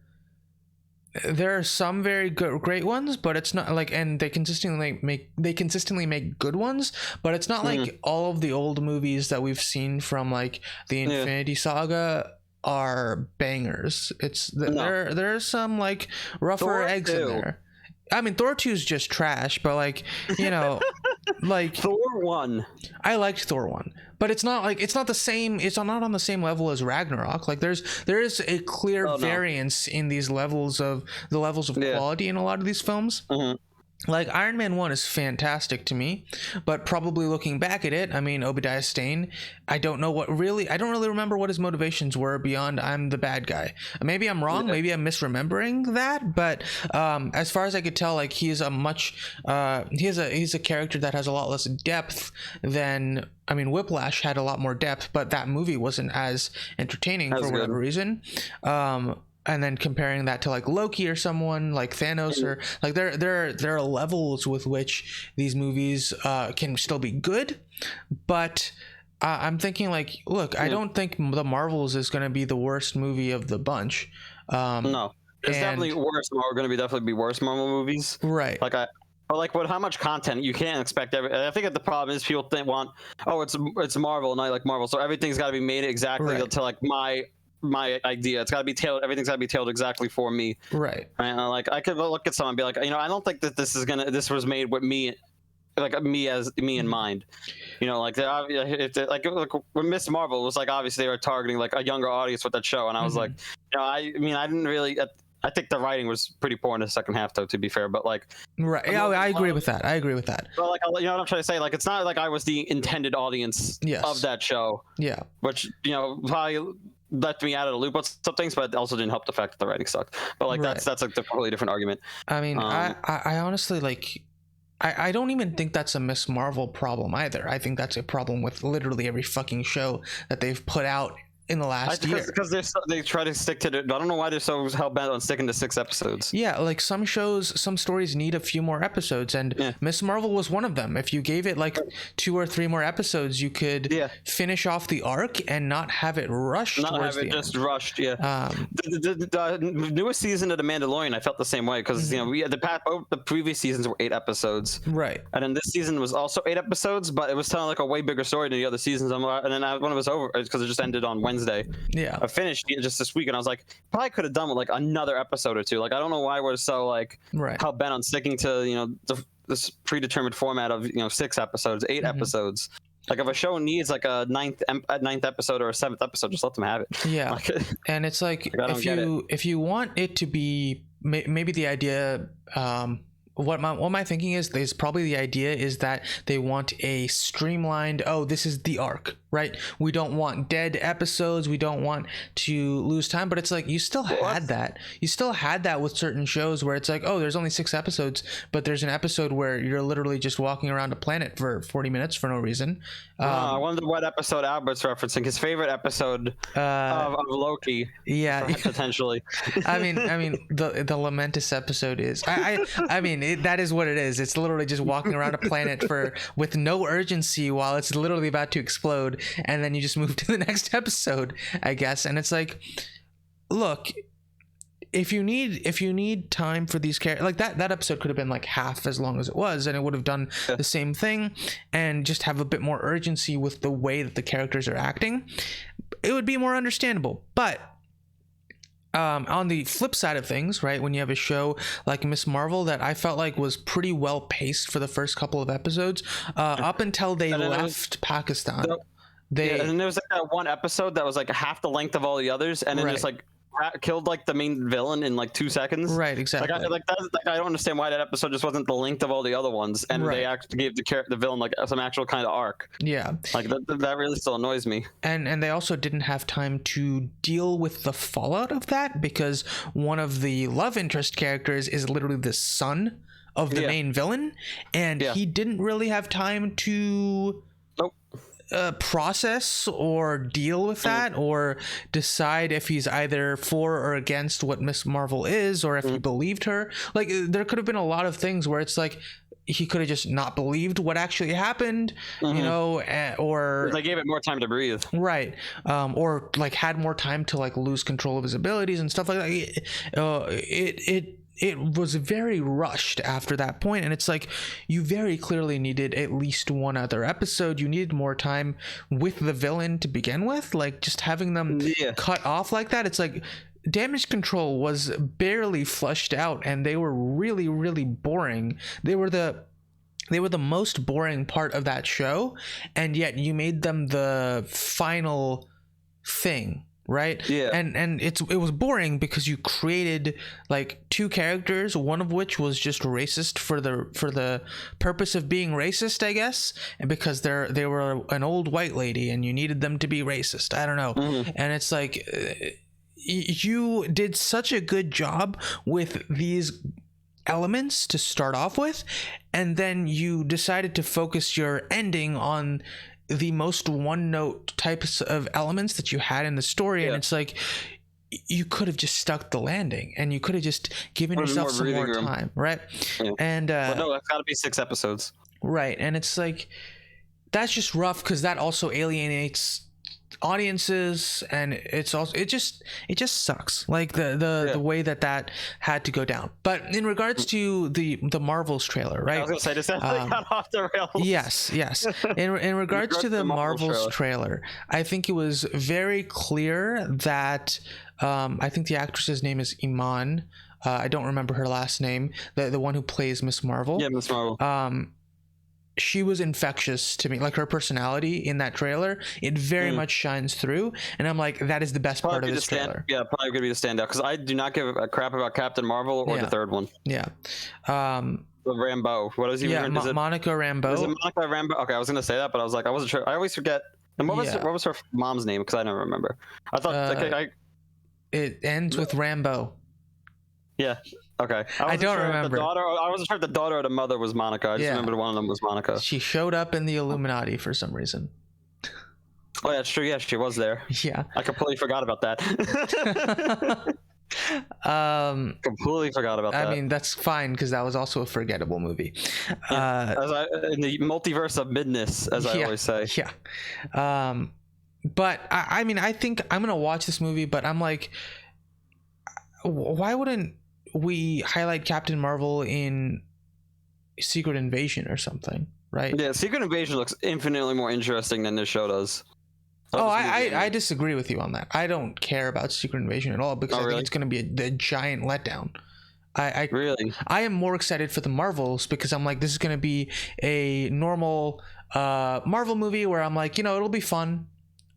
There are some very great ones, but it's not like, and they consistently make good ones, but it's not like all of the old movies that we've seen from like the Infinity Saga are bangers. There are some like rougher Thor eggs 2. In there. I mean, Thor 2 is just trash, but like, you know, like Thor 1. I liked Thor 1, but it's not the same. It's not on the same level as Ragnarok. Like there is a clear variance in these levels of quality in a lot of these films. Like Iron Man 1 is fantastic to me, but probably looking back at it, I mean, Obadiah Stane, I don't really remember what his motivations were beyond I'm the bad guy. Maybe I'm wrong, maybe I'm misremembering that, but as far as I could tell, like he's a character that has a lot less depth than, I mean, Whiplash had a lot more depth, but that movie wasn't as entertaining for whatever reason. And then comparing that to like Loki or someone like Thanos or like there are levels with which these movies can still be good, but I'm thinking like, look, I don't think the Marvels is going to be the worst movie of the bunch. No, it's definitely worse. Are going to definitely be worse Marvel movies, right? Like with how much content you can't expect. I think that the problem is people it's Marvel and I like Marvel, so everything's got to be made exactly to like my idea. It's got to be tailored. Everything's got to be tailored exactly for me. Right. And like I could look at someone and be like, you know, I don't think that this was made with me, like me in mind. You know, like when Miss Marvel was like, obviously they were targeting like a younger audience with that show, and I was like, you know, I mean, I didn't really. I think the writing was pretty poor in the second half, though, to be fair. But like, right, yeah, I agree with that. But like, you know what I'm trying to say? Like, it's not like I was the intended audience of that show. Yeah. Which, you know, probably left me out of the loop with some things, but it also didn't help the fact that the writing sucked. But like, that's like a completely different argument. I mean, I honestly like. I don't even think that's a Miss Marvel problem either. I think that's a problem with literally every fucking show that they've put out in the last year, because they try to stick to I don't know why they're so hell-bent on sticking to 6 episodes. Yeah, like some stories need a few more episodes, and Miss Marvel was one of them. If you gave it like 2 or 3 more episodes, you could finish off the arc and not have it rushed. Just rushed. The newest season of The Mandalorian, I felt the same way, because you know the previous seasons were 8 episodes, right? And then this season was also 8 episodes, but it was telling like a way bigger story than the other seasons. And then when it was over, because it just ended on Wednesday. I finished it just this week, and I was like, probably could have done with like another episode or 2. Like, I don't know why we're so like hell bent on sticking to, you know, this predetermined format of, you know, 6 episodes, 8 episodes. Like, if a show needs like a ninth episode or a 7th episode, just let them have it. Yeah. Like, and it's like if you want it to be maybe the idea what my thinking is probably the idea is that they want a streamlined, this is the arc, right? We don't want dead episodes, we don't want to lose time, but it's like you still had that with certain shows where it's like, there's only 6 episodes, but there's an episode where you're literally just walking around a planet for 40 minutes for no reason. I wonder what episode Albert's referencing. His favorite episode of Loki. Yeah, potentially. I mean the Lamentus episode is I mean that is what it is. It's literally just walking around a planet with no urgency while it's literally about to explode, and then you just move to the next episode, I guess. And it's like, look, if you need time for these characters, like that episode could have been like half as long as it was, and it would have done the same thing, and just have a bit more urgency with the way that the characters are acting. It would be more understandable. But on the flip side of things, right, when you have a show like Miss Marvel that I felt like was pretty well paced for the first couple of episodes, up until they left Pakistan. And there was like that one episode that was like half the length of all the others, and then just like killed like the main villain in like 2 seconds. Right, exactly. I don't understand why that episode just wasn't the length of all the other ones, and they actually gave the villain like some actual kind of arc. Yeah, like that really still annoys me. And they also didn't have time to deal with the fallout of that, because one of the love interest characters is literally the son of the main villain, and he didn't really have time to process or deal with that, or decide if he's either for or against what Miss Marvel is, or if he believed her. Like, there could have been a lot of things where it's like he could have just not believed what actually happened, you know, or they gave it more time to breathe, right? Or like had more time to like lose control of his abilities and stuff like that. It was very rushed after that point, and it's like you very clearly needed at least one other episode. You needed more time with the villain to begin with. Like, just having them cut off like that, it's like damage control was barely flushed out, and they were really, really boring. They were the most boring part of that show, and yet you made them the final thing. Right? Yeah. And it was boring because you created like 2 characters, one of which was just racist for the purpose of being racist, I guess, and because they were an old white lady and you needed them to be racist. I don't know. And it's like you did such a good job with these elements to start off with, and then you decided to focus your ending on the most one-note types of elements that you had in the story, and it's like you could have just stuck the landing, and you could have just given yourself some more time, right? And no, it's got to be 6 episodes, right? And it's like that's just rough, because that also alienates audiences, and it's also it just sucks, like the way that had to go down. But in regards to the Marvels trailer, right, I was gonna say, does that got off the rails? Yes in regards to the Marvels trailer, I think it was very clear that I think the actress's name is Iman, I don't remember her last name, the one who plays Miss Marvel. Miss Marvel. She was infectious to me. Like, her personality in that trailer, it very much shines through, and I'm like, that is the best part of this trailer. Probably gonna be the standout, because I do not give a crap about Captain Marvel or the third one. Rambeau. What is he? Monica Rambeau. Is it Monica Rambeau? Okay, I was gonna say that, but I was like, I wasn't sure. I always forget. And what was her mom's name? Because I don't remember. I thought it ends with Rambeau. Yeah. Okay. I don't remember. I wasn't sure if the daughter or the mother was Monica. I just remembered one of them was Monica. She showed up in the Illuminati for some reason. Oh, yeah, that's true. Yeah, she was there. Yeah. I completely forgot about that. Completely forgot about that. I mean, that's fine, because that was also a forgettable movie. In the multiverse of midness, as I always say. Yeah. But I mean, I think I'm gonna watch this movie, but I'm like, why wouldn't we highlight Captain Marvel in Secret Invasion or something, right? Yeah, Secret Invasion looks infinitely more interesting than this show does. I disagree with you on that. I don't care about Secret Invasion at all, because I think it's going to be a giant letdown. I am more excited for the Marvels, because I'm like, this is going to be a normal Marvel movie where I'm like, it'll be fun.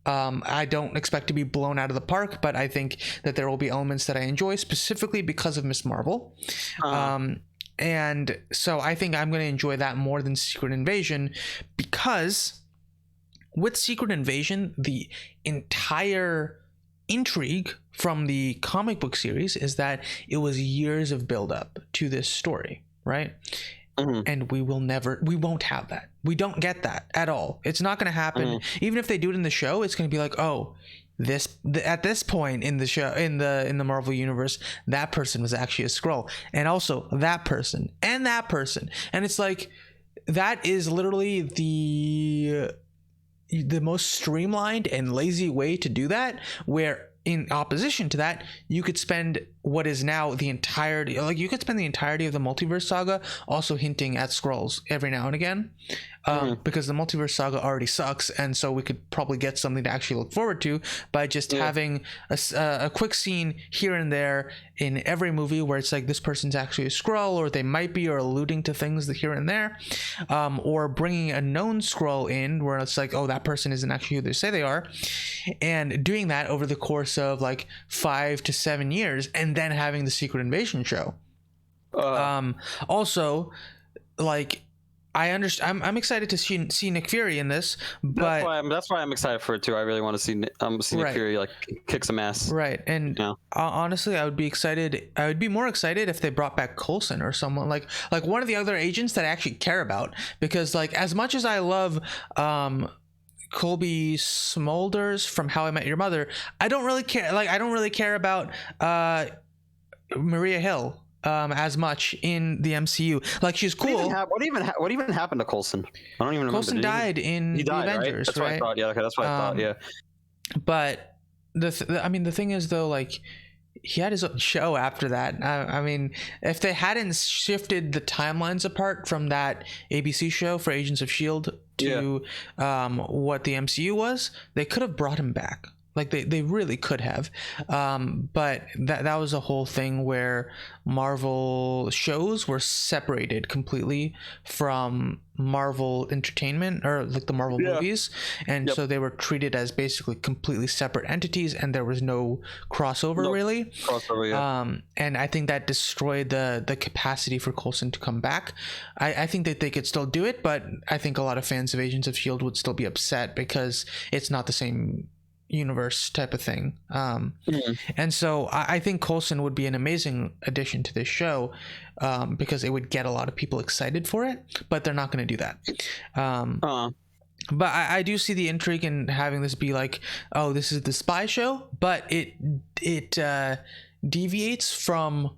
I don't expect to be blown out of the park, but I think that there will be elements that I enjoy, specifically because of Miss Marvel. And so I think I'm going to enjoy that more than Secret Invasion, because with Secret Invasion, the entire intrigue from the comic book series is that it was years of build-up to this story, right? And we won't have that. We don't get that at all. It's not going to happen. Even if they do it in the show, it's going to be like, oh, at this point in the show, in the Marvel universe, that person was actually a Skrull, and also that person, and it's like, that is literally the most streamlined and lazy way to do that, where in opposition to that, you could spend what is now the entirety, like you could spend the entirety of the multiverse saga also hinting at Skrulls every now and again, because the multiverse saga already sucks, and so we could probably get something to actually look forward to by just having a quick scene here and there in every movie where it's like, this person's actually a Skrull, or they might be, or alluding to things that here and there, or bringing a known Skrull in where it's like, oh, that person isn't actually who they say they are, and doing that over the course of like 5 to 7 years, and then having the Secret Invasion show. Also, like, I understand. I'm excited to see Nick Fury in this, but that's why I'm excited for it too. I really want to see Nick Fury like kick some ass. Right, and honestly, I would be more excited if they brought back Coulson or someone like one of the other agents that I actually care about, because like, as much as I love Colby Smulders from How I Met Your Mother, I don't really care. Like, I don't really care about Maria Hill as much in the MCU. Like, she's cool. What even happened to Coulson? I don't even remember. Coulson died in the Avengers, right? That's what I thought. Yeah, okay, that's what I thought. Yeah. But the thing is though, like, he had his own show after that. I mean, if they hadn't shifted the timelines apart from that ABC show for Agents of S.H.I.E.L.D. to what the MCU was, they could have brought him back. Like, they really could have. But that was a whole thing where Marvel shows were separated completely from Marvel Entertainment, or like the Marvel movies. And so they were treated as basically completely separate entities, and there was no crossover really. And I think that destroyed the capacity for Coulson to come back. I think that they could still do it, but I think a lot of fans of Agents of S.H.I.E.L.D. would still be upset because it's not the same universe type of thing. And so I think Coulson would be an amazing addition to this show, because it would get a lot of people excited for it, but they're not going to do that. But I do see the intrigue in having this be like, oh, this is the spy show, but it deviates from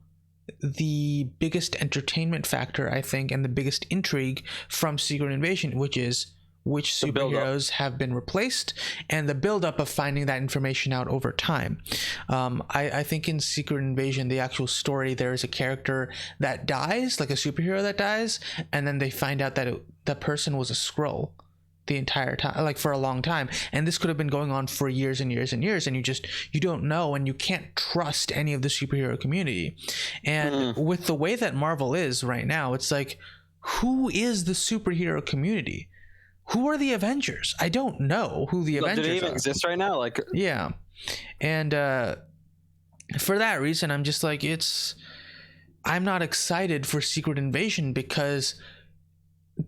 the biggest entertainment factor, I think, and the biggest intrigue from Secret Invasion, which is which superheroes have been replaced, and the buildup of finding that information out over time. I think in Secret Invasion, the actual story, there is a character that dies, like a superhero that dies, and then they find out that that person was a Skrull the entire time, like for a long time, and this could have been going on for years and years and years, and you don't know, and you can't trust any of the superhero community. And with the way that Marvel is right now, it's like, who is the superhero community? Who are the Avengers? I don't know who the Avengers are. Do they even exist right now? Like, yeah. And for that reason, I'm just like, I'm not excited for Secret Invasion, because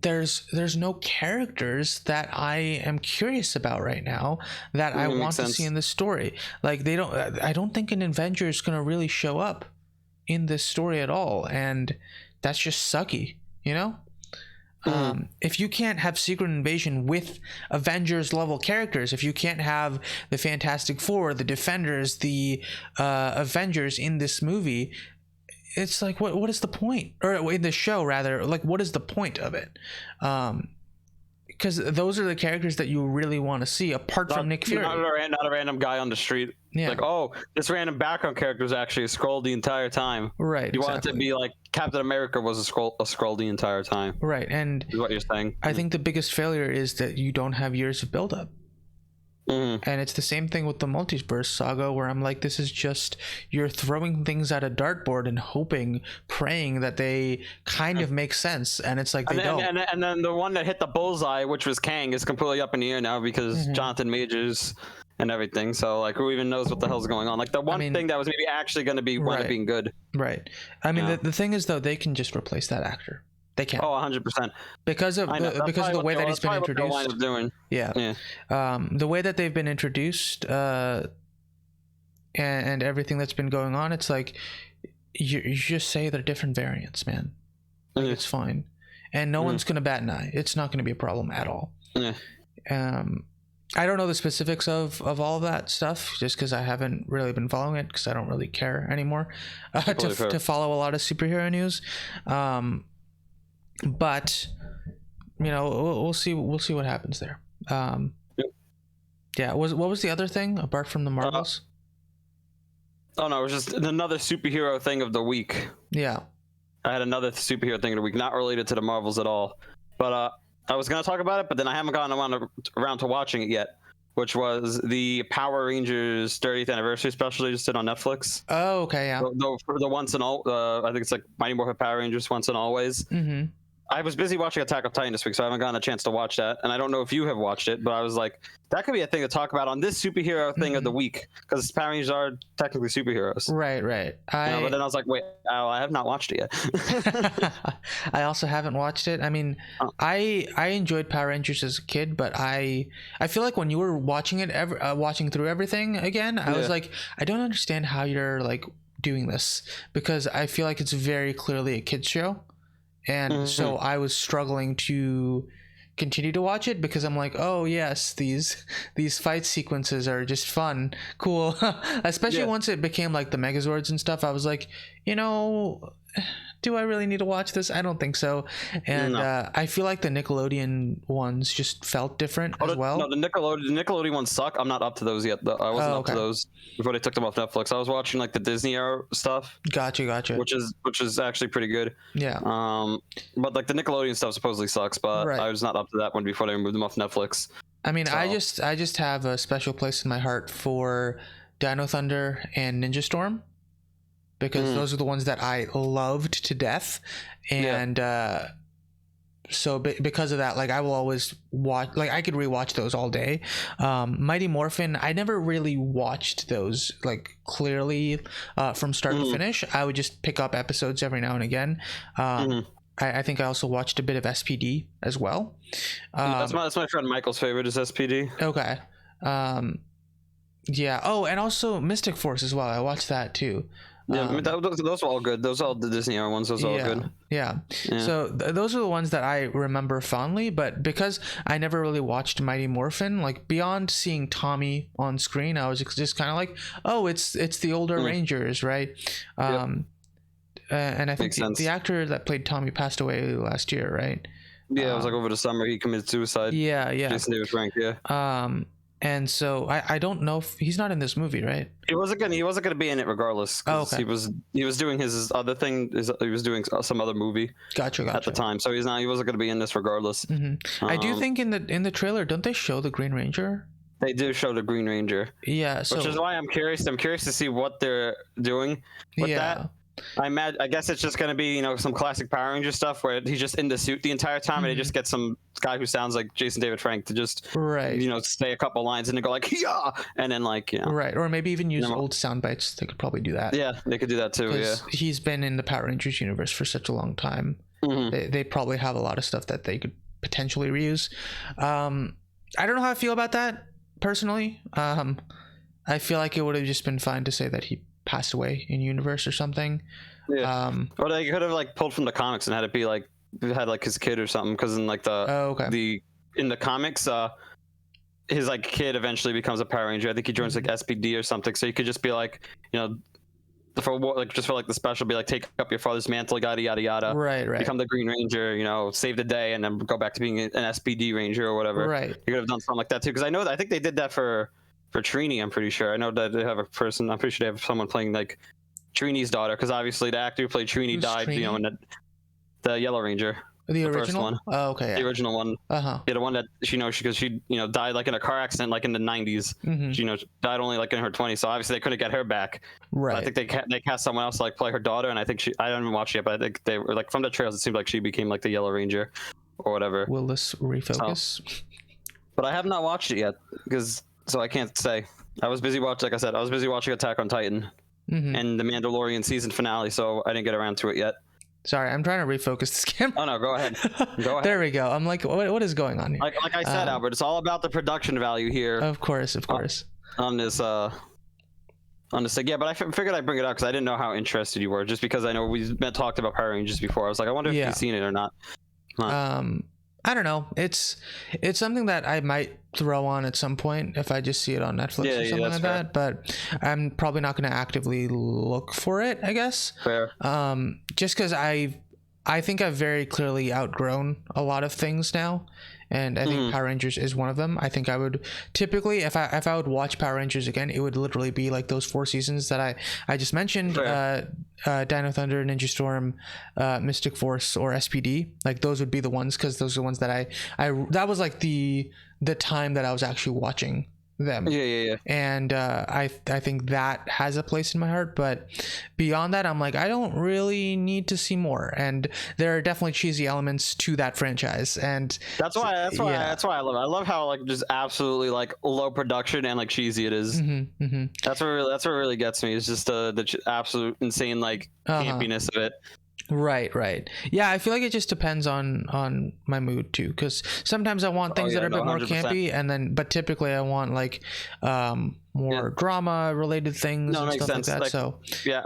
there's no characters that I am curious about right now that I want to see in this story. Like, I don't think an Avenger is going to really show up in this story at all, and that's just sucky, you know? If you can't have Secret Invasion with Avengers level characters, if you can't have the Fantastic Four, the Defenders, the Avengers in this movie, it's like, what is the point? Or in the show rather, like, what is the point of it? Because those are the characters that you really want to see, apart from Nick Fury. Not a random guy on the street. Yeah. Like, oh, this random background character is actually a Skrull the entire time. Right. You want it to be like Captain America was a Skrull the entire time. Right. And is what you're saying. I think the biggest failure is that you don't have years of buildup. And it's the same thing with the multiverse saga, where I'm like, this is just, you're throwing things at a dartboard and hoping, praying that they kind of make sense, and it's like they don't. And then the one that hit the bullseye, which was Kang, is completely up in the air now, because Jonathan Majors and everything. So like, who even knows what the hell's going on? Like the one thing that was maybe actually going to be wind up being good. Right. I mean, the thing is though, they can just replace that actor. They can. Oh, 100%. Because of the way that he's been introduced. Doing. Yeah. The way that they've been introduced, and everything that's been going on, it's like you just say they're different variants, man. Like, it's fine, and no one's gonna bat an eye. It's not gonna be a problem at all. Yeah. I don't know the specifics of all of that stuff, just because I haven't really been following it, because I don't really care anymore to follow a lot of superhero news. But you know, we'll see what happens there. Yeah. What was the other thing apart from the Marvels? Oh no, it was just another superhero thing of the week. Yeah. I had another superhero thing of the week, not related to the Marvels at all. But I was gonna talk about it, but then I haven't gotten around to watching it yet, which was the Power Rangers 30th anniversary special they just did on Netflix. Oh, okay, yeah. For the once and all, I think it's like Mighty Morphin Power Rangers Once and Always. Mm-hmm. I was busy watching Attack of Titan this week, so I haven't gotten a chance to watch that. And I don't know if you have watched it, but I was like, that could be a thing to talk about on this superhero thing of the week, because Power Rangers are technically superheroes. Right. But then I was like, wait, I have not watched it yet. I also haven't watched it. I mean, I enjoyed Power Rangers as a kid, but I feel like when you were watching it, watching through everything again, I was like, I don't understand how you're like doing this, because I feel like it's very clearly a kids show. And so I was struggling to continue to watch it, because I'm like, oh yes, these fight sequences are just fun, cool. Especially once it became like the Megazords and stuff. I was like, you know, do I really need to watch this? I don't think so. And I feel like the Nickelodeon ones just felt different as well. No, the Nickelodeon ones suck. I'm not up to those yet. I wasn't up to those before they took them off Netflix. I was watching like the Disney era stuff. Gotcha. Which is actually pretty good. Yeah. But like the Nickelodeon stuff supposedly sucks, but I was not up to that one before they removed them off Netflix. I mean, so. I just have a special place in my heart for Dino Thunder and Ninja Storm, because those are the ones that I loved to death. And so because of that, like I will always watch, like I could rewatch those all day. Mighty Morphin, I never really watched those like clearly from start to finish. I would just pick up episodes every now and again. I think I also watched a bit of SPD as well. That's my friend Michael's favorite is SPD. Okay. Yeah. Oh, and also Mystic Force as well. I watched that too. Yeah, I mean, those are all good. Those are all the Disney era ones. Those are all good. Yeah. So those are the ones that I remember fondly. But because I never really watched Mighty Morphin, like beyond seeing Tommy on screen, I was just kind of like, oh, it's the older Rangers, right? And I think the actor that played Tommy passed away last year, right? Yeah, it was like over the summer he committed suicide. Yeah. Jason David Frank. Yeah. And so I don't know if he's not in this movie, right? He wasn't gonna be in it regardless. He was doing his other thing. He was doing some other movie. Gotcha. At the time, so he wasn't gonna be in this regardless. I do think in the trailer, don't they show the Green Ranger? They do show the Green Ranger. Yeah. So, which is why I'm curious. I'm curious to see what they're doing with that. I guess it's just gonna be, you know, some classic Power Ranger stuff where he's just in the suit the entire time, and they just get some guy who sounds like Jason David Frank to just you know, say a couple lines and then go like yeah, and then like, you know, or maybe even use old sound bites. They could probably do that. Yeah, they could do that too. Yeah, he's been in the Power Rangers universe for such a long time. They probably have a lot of stuff that they could potentially reuse. I don't know how I feel about that personally. I feel like it would have just been fine to say that he passed away in universe or something. Or they could have like pulled from the comics and had it be like his kid or something, because in like in the comics his like kid eventually becomes a Power Ranger. I think he joins like SPD or something, so you could just be like, you know, for the special, be like, take up your father's mantle, yada yada yada, right, become the Green Ranger, you know, save the day, and then go back to being an SPD Ranger or whatever. You could have done something like that too, because I think they did that for Trini. I'm pretty sure. I know that they have a person. I'm pretty sure they have someone playing like Trini's daughter, because obviously the actor who played Trini died. Trini? You know, in the Yellow Ranger. The original first one. Oh, okay. Yeah. The original one. Yeah, the one that she died like in a car accident like in the 90s. She died only like in her 20s, so obviously they couldn't get her back. Right. But I think they cast someone else to like play her daughter, and I think I haven't watched it yet, but I think they were like, from the trails it seemed like she became like the Yellow Ranger or whatever. Will this refocus? But I have not watched it yet, because so I can't say. I was busy watching, like I said, I was busy watching Attack on Titan and the Mandalorian season finale, so I didn't get around to it yet. Sorry, I'm trying to refocus this camera. Oh no, go ahead. Go ahead. There we go. I'm like, what is going on here? Like I said, Albert, it's all about the production value here. Of course. On this thing. Yeah, but I figured I'd bring it up because I didn't know how interested you were, just because I know we talked about Power Rangers before. I was like, I wonder if you've seen it or not. I don't know. It's something that I might throw on at some point if I just see it on Netflix or something like that. But I'm probably not going to actively look for it, I guess. Fair. Just because I think I've very clearly outgrown a lot of things now, and I think Power Rangers is one of them. I think I would typically, if I would watch Power Rangers again, it would literally be like those 4 seasons that I just mentioned. Dino Thunder, Ninja Storm, Mystic Force, or SPD. Like those would be the ones, because those are the ones that I that was like the time that I was actually watching them. Yeah. And I think that has a place in my heart, but beyond that, I'm like, I don't really need to see more. And there are definitely cheesy elements to that franchise, and that's why I love it. I love how like just absolutely like low production and like cheesy it is. That's what really gets me. Is just the absolute insane like campiness of it. Right. Yeah, I feel like it just depends on my mood too, because sometimes I want things that are a bit more 100%. Campy, but typically I want like more drama related things and stuff like that. Like, so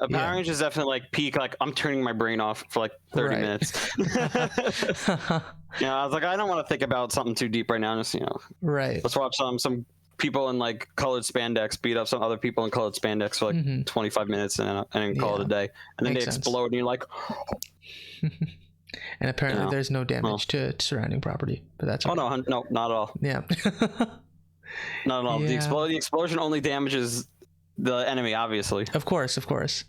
Power Rangers is definitely like peak, like I'm turning my brain off for like 30 minutes. I was like, I don't want to think about something too deep right now. Just let's watch some people in like colored spandex beat up some other people in colored spandex for like 25 minutes and then call it a day, and then they explode and you're like and apparently there's no damage to surrounding property, but that's okay. No, not at all. Not at all. The explosion only damages the enemy, obviously. Of course.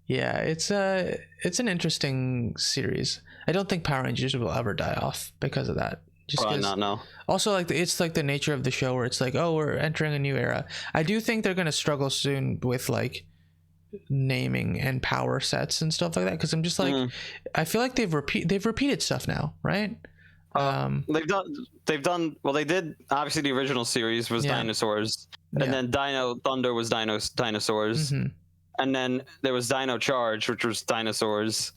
Yeah, it's an interesting series. I don't think Power Rangers will ever die off because of that. Probably not, no. Also, like it's like the nature of the show where it's like, oh, we're entering a new era. I do think they're gonna struggle soon with like naming and power sets and stuff like that, because I'm just like, I feel like they've repeated stuff now, right? They've done well. They did, obviously the original series was dinosaurs, and then Dino Thunder was dinosaurs, and then there was Dino Charge, which was dinosaurs.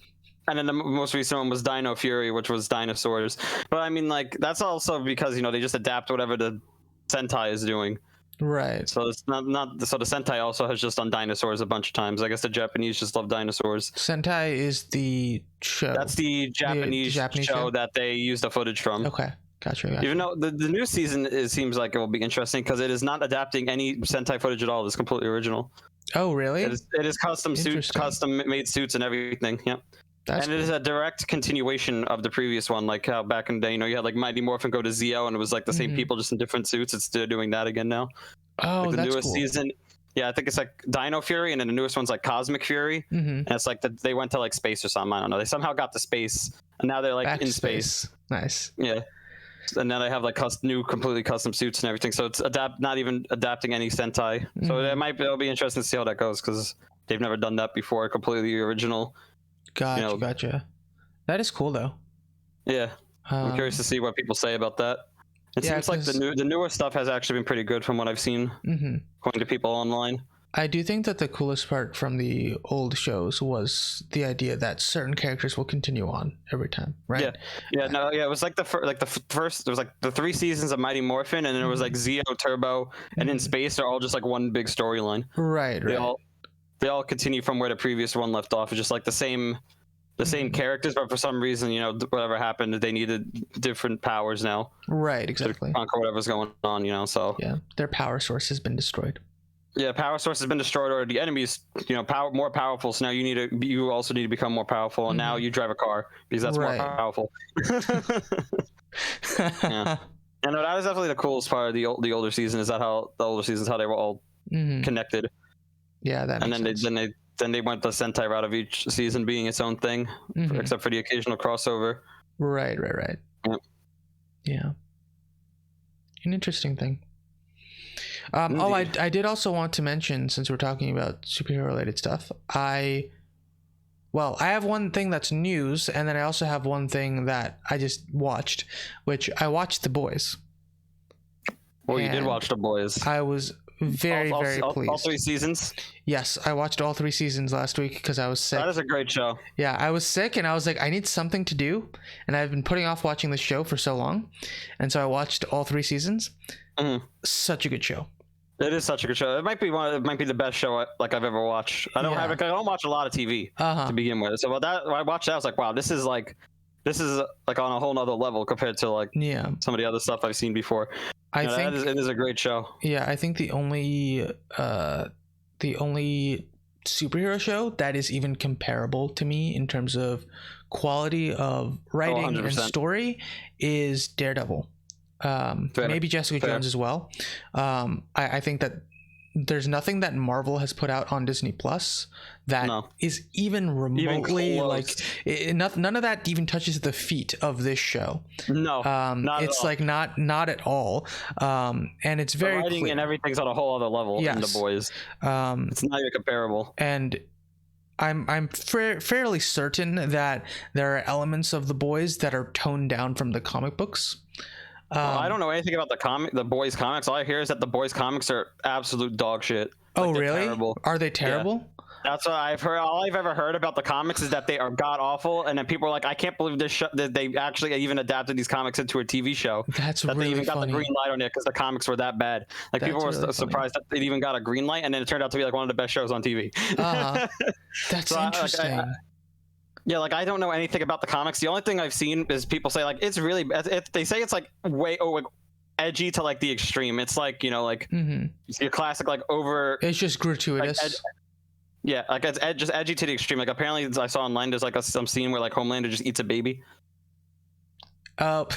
And then the most recent one was Dino Fury, which was dinosaurs. But I mean, like, that's also because, they just adapt whatever the Sentai is doing. Right. So it's not so the Sentai also has just done dinosaurs a bunch of times. I guess the Japanese just love dinosaurs. Sentai is the show. That's the Japanese show that they use the footage from. Okay. Gotcha. Even though the new season, it seems like it will be interesting because it is not adapting any Sentai footage at all. It's completely original. Oh, really? It is custom suits, custom made suits and everything. Yep. That's cool. It is a direct continuation of the previous one, like how back in the day, you had like Mighty Morphin go to Zeo, and it was like the same people just in different suits. They're doing that again now. Oh, like the that's newest cool. season. Yeah, I think it's like Dino Fury, and then the newest one's like Cosmic Fury, and it's like they went to like space or something. I don't know. They somehow got to space, and now they're like Back in space. Nice. Yeah, and now they have like new, completely custom suits and everything. So it's not even adapting any Sentai. So it'll be interesting to see how that goes because they've never done that before. Completely original. Gotcha. That is cool though. Yeah, I'm curious to see what people say about that. It seems like the newer stuff has actually been pretty good from what I've seen, according to people online. I do think that the coolest part from the old shows was the idea that certain characters will continue on every time, right? It was like the first. There was like the 3 seasons of Mighty Morphin, and then it was like Zeo, Turbo, and in space they're all just like one big storyline. Right. They all continue from where the previous one left off. It's just like the same characters, but for some reason, whatever happened, they needed different powers now. Right, exactly. To conquer whatever's going on, so. Yeah, their power source has been destroyed. Yeah, power source has been destroyed, or the enemy's, more powerful. So now you also need to become more powerful, and now you drive a car because that's more powerful. Yeah. And that was definitely the coolest part of the older season. Is that how the older seasons, how they were all connected. Yeah, that makes sense. Then they went the Sentai route of each season being its own thing, except for the occasional crossover. Right. Yeah. An interesting thing. I did also want to mention, since we're talking about superhero related stuff, I have one thing that's news, and then I also have one thing that I just watched, which I watched The Boys. Well, you did watch The Boys. I was very pleased. All 3 seasons? Yes, I watched all 3 seasons last week because I was sick. That is a great show. Yeah, I was sick and I was like, I need something to do, and I've been putting off watching the show for so long, and so I watched all 3 seasons. Such a good show. It is such a good show. It might be the best show I've ever watched. I don't watch a lot of TV to begin with. So when I watched that, I was like, wow, this is like on a whole nother level compared to like some of the other stuff I've seen before. I think it is a great show. Yeah, I think the only superhero show that is even comparable to me in terms of quality of writing and story is Daredevil. Maybe Jessica Jones as well. I think that there's nothing that Marvel has put out on Disney Plus that is even remotely none of that even touches the feet of this show. It's like not at all. And it's very the writing clear. And everything's on a whole other level in The Boys. It's not even comparable. And I'm fairly certain that there are elements of The Boys that are toned down from the comic books. I don't know anything about the Boys comics. All I hear is that the Boys comics are absolute dog shit. Oh, really? Terrible. Are they terrible? Yeah. That's what I've heard. All I've ever heard about the comics is that they are god awful, and then people are like, "I can't believe that they actually even adapted these comics into a TV show." That really they even funny. Got the green light on it because the comics were that bad. Like people were really surprised that they even got a green light, and then it turned out to be like one of the best shows on TV. That's interesting. I don't know anything about the comics. The only thing I've seen is people say like it's really. They say it's like way edgy to like the extreme. It's like it's your classic like over. It's just gratuitous. It's just edgy to the extreme. Like apparently I saw online there's like some scene where like Homelander just eats a baby. So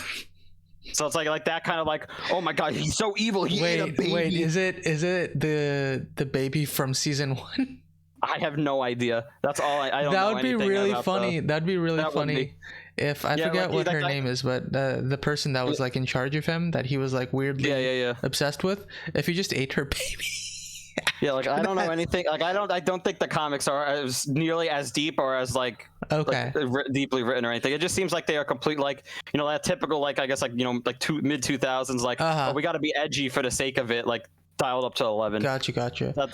it's like that kind of like, oh my god, he's so evil. He ate a baby. Wait, is it the baby from season 1? I have no idea. That's all I don't know. That would be really funny. That'd be really funny if I forget what her name is, but the person that was like in charge of him that he was like weirdly obsessed with, if he just ate her baby. I don't know anything. Like I don't think the comics are as nearly as deep or as deeply written or anything. It just seems like they are complete that typical mid 2000s oh, we got to be edgy for the sake of it, like dialed up to 11. Gotcha.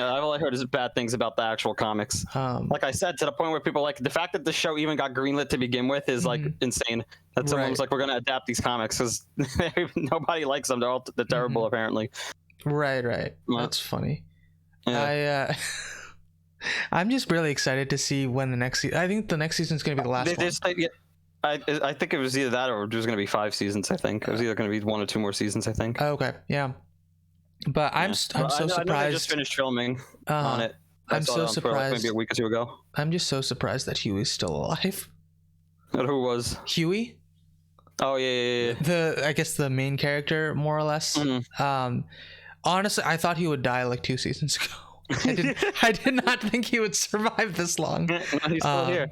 All I heard is bad things about the actual comics. Like I said, to the point where people like the fact that the show even got greenlit to begin with is like insane. That someone was like, we're gonna adapt these comics because nobody likes them. They're terrible apparently. Right. That's funny. Yeah. I'm just really excited to see when the next season. I think the next season is going to be the last one. I think it was either that or there's going to be 5 seasons. I think it was either going to be 1 or 2 more seasons. I think. Okay. Yeah. But I'm so surprised. I know they just finished filming on it. I'm so surprised. Maybe a week or 2 ago. I'm just so surprised that Huey's still alive. Who was Huey? Oh yeah. I guess the main character, more or less. Honestly, I thought he would die like 2 seasons ago. I did not think he would survive this long. No, he's still here.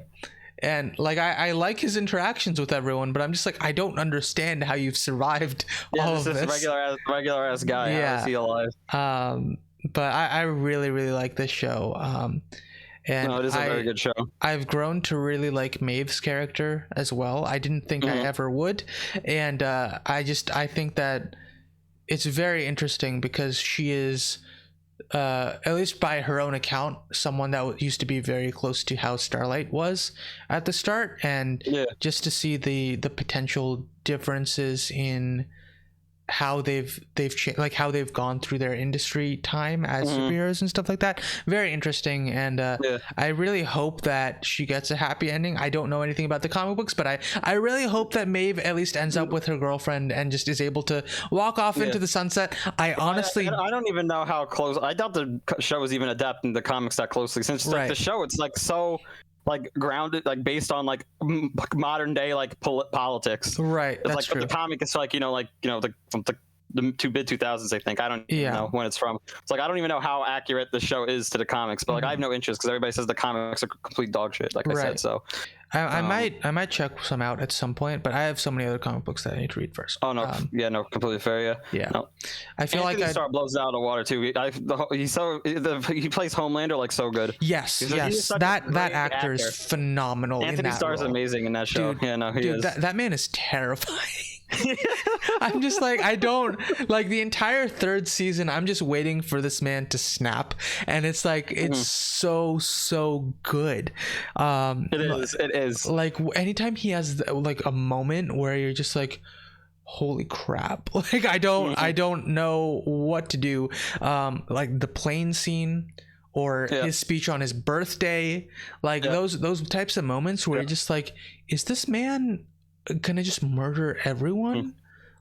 And like I like his interactions with everyone, but I'm just like, I don't understand how you've survived all of this. Regular ass guy. Yeah. How is he alive? But I really really like this show. And it is a very good show. I've grown to really like Maeve's character as well. I didn't think I ever would, and I think that it's very interesting because she is, at least by her own account, someone that used to be very close to how Starlight was at the start, and just to see the potential differences in how they've changed, like how they've gone through their industry time as superheroes and stuff like that. Very interesting, and I really hope that she gets a happy ending. I don't know anything about the comic books, but I really hope that Maeve at least ends up with her girlfriend and just is able to walk off into the sunset. I honestly I don't even know how close. I doubt the show is even adapting the comics that closely, since like the show it's like so like grounded, like based on like modern day like politics. Right. It's that's like true. The comic is like the mid 2000s, I think. I don't even know when it's from. It's like I don't even know how accurate the show is to the comics, but like I have no interest because everybody says the comics are complete dog shit, like I said. So I might check some out at some point, but I have so many other comic books that I need to read first. Oh no, completely fair. No. I feel Anthony like Starr blows it out of the water too. He plays Homelander like so good. Yes, that actor is phenomenal. Anthony Starr is amazing in that show. Dude, he is. That man is terrifying. I'm just like, I don't like the entire third season. I'm just waiting for this man to snap, and it's like it's so good. It is like anytime he has like a moment where you're just like, holy crap, like I don't know what to do. Like the plane scene or his speech on his birthday, like those types of moments where you're just like, is this man gonna just murder everyone?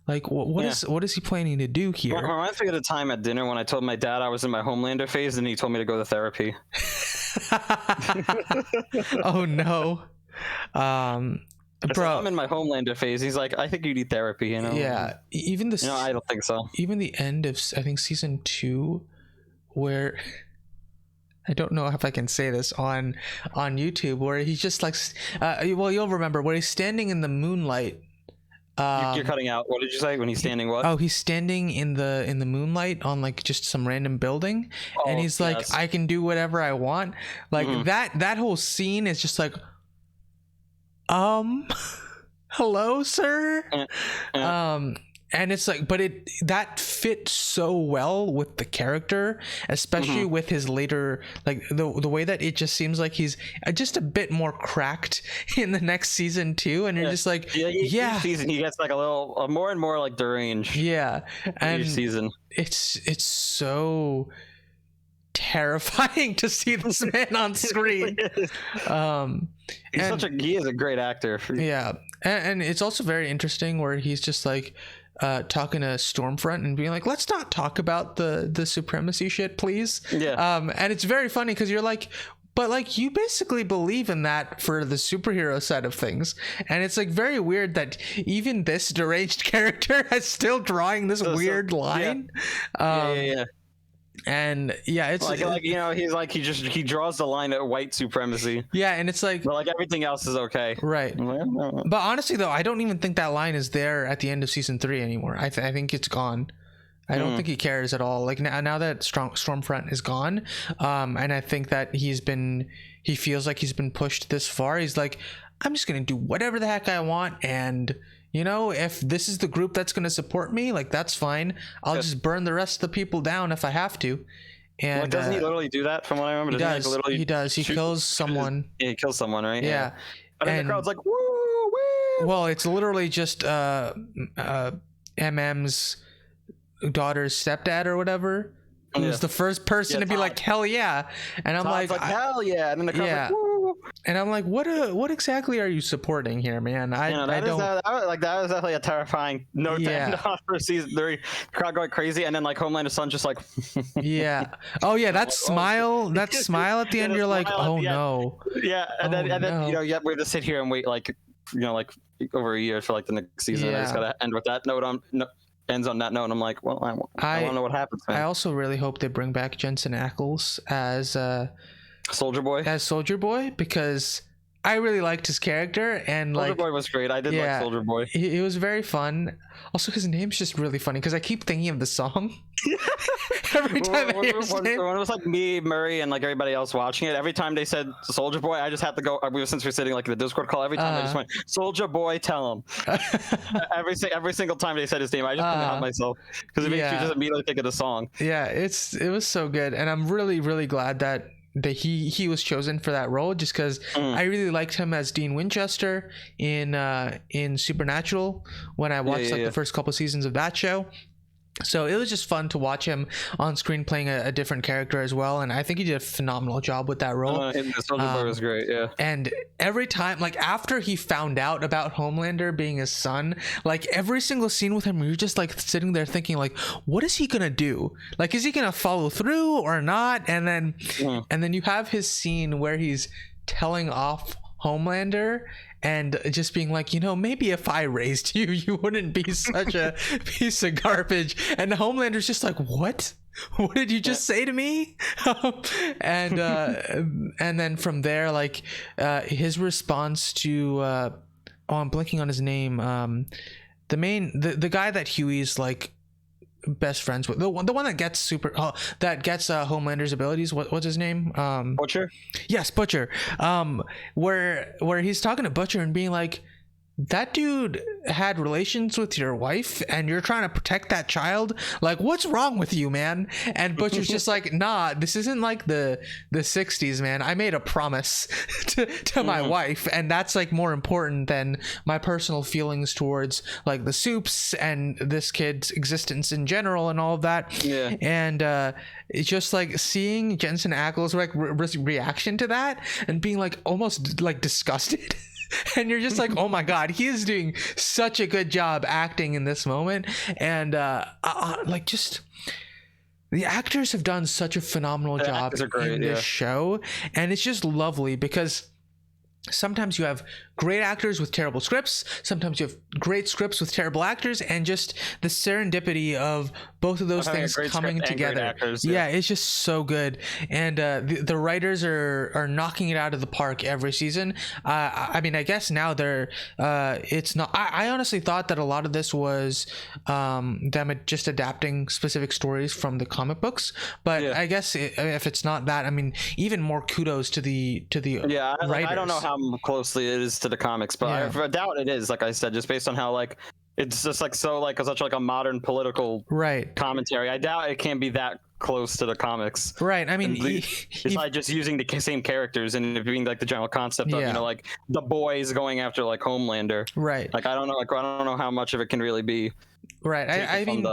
Like what is he planning to do here? It reminds me of the time at dinner when I told my dad I was in my Homelander phase and he told me to go to therapy. Oh no. Bro, I'm in my Homelander phase. He's like, I think you need therapy, you know? Yeah, even this. No, I don't think so. Even the end of, I think, season 2, where I don't know if I can say this on YouTube, where he's just like, well, you'll remember where he's standing in the moonlight. You're cutting out. What did you say when he's standing? What? Oh, he's standing in the moonlight on like just some random building, and he's like, I can do whatever I want. Like that whole scene is just like, hello, sir. And it's like, but that fits so well with the character, especially with his later, like the way that it just seems like he's just a bit more cracked in the next season too, and you're just like, each season he gets like a little more and more like deranged. And each season it's so terrifying to see this man on screen. He is a great actor. And it's also very interesting where he's just like talking to Stormfront and being like, let's not talk about the supremacy shit, please. And it's very funny because you're like, but like you basically believe in that for the superhero side of things, and it's like very weird that even this deranged character is still drawing this weird line. And it's like you know, he's like he draws the line at white supremacy. And it's like, but like everything else is okay, right? But honestly though, I don't even think that line is there at the end of season 3 anymore. I think it's gone. I don't think he cares at all. Like now that Stormfront is gone, and I think that he feels like he's been pushed this far. He's like, I'm just gonna do whatever the heck I want, and you know, if this is the group that's going to support me, like that's fine. I'll just burn the rest of the people down if I have to. And doesn't he literally do that? From what I remember, he does. He kills someone. He kills someone, right? Yeah. But then the crowd's like, woo, woo. Well, it's literally just MM's daughter's stepdad or whatever, who's the first person to be like, hell yeah. And I'm like hell yeah. And then the crowd's like, woo. And I'm like, what exactly are you supporting here, man? That was definitely a terrifying note to end on for season 3. Crowd going crazy, and then like Homelander's son just like that smile at the end, you're like, oh no. And then you know, we have to sit here and wait like, you know, like over a year for like the next season. And I just gotta end with that note ends on that note, and I'm like, well, I don't know what happens, man. I also really hope they bring back Jensen Ackles as Soldier Boy, because I really liked his character, and Soldier Boy was great. I did like Soldier Boy. He was very fun. Also, his name's just really funny because I keep thinking of the song every time I hear his name. When it was like me, Murray, and like everybody else watching it, every time they said Soldier Boy, I just had to go. Since we're sitting like in the Discord call, every time I just went, Soldier Boy, tell him. every single time they said his name, I just couldn't help myself because it makes you just immediately think of the song. Yeah, it was so good, and I'm really, really glad that he was chosen for that role, just because I really liked him as Dean Winchester in Supernatural when I watched the first couple seasons of that show. So it was just fun to watch him on screen playing a different character as well, and I think he did a phenomenal job with that role. And the Soldier Boy was great, And every time, like after he found out about Homelander being his son, like every single scene with him, you're just like sitting there thinking, like, what is he gonna do? Like, is he gonna follow through or not? And then you have his scene where he's telling off Homelander and just being like, you know, maybe if I raised you, you wouldn't be such a piece of garbage. And Homelander's just like, what did you just say to me? And then from there, like his response to I'm blanking on his name, the guy that Huey's like best friends with, the one that gets Homelander's abilities, what's his name? Butcher. Yes, Butcher. Where he's talking to Butcher and being like, that dude had relations with your wife and you're trying to protect that child. Like, what's wrong with you, man? And Butcher's just like, nah, this isn't like the 60s, man. I made a promise to my wife, and that's like more important than my personal feelings towards like the Soups and this kid's existence in general and all of that. Yeah. And it's just like seeing Jensen Ackles like reaction to that and being like almost like disgusted. And you're just like, oh my god, he is doing such a good job acting in this moment. And like, just the actors have done such a phenomenal job in this show, and it's just lovely because sometimes you have great actors with terrible scripts, sometimes you have great scripts with terrible actors, and just the serendipity of both of those things coming together. Actors, yeah, it's just so good. And the writers are knocking it out of the park every season. I mean, I guess now they're it's not, I honestly thought that a lot of this was them just adapting specific stories from the comic books, but I guess if it's not that, I mean, even more kudos to the writers. I don't know how closely it is to the comics, but I doubt it is, like I said, just based on how like it's just like so like such like a modern political commentary. I doubt it can be that close to the comics, right? I mean, it's like just using the same characters and it being like the general concept of you know, like the boys going after like Homelander, right? Like I don't know how much of it can really be I mean,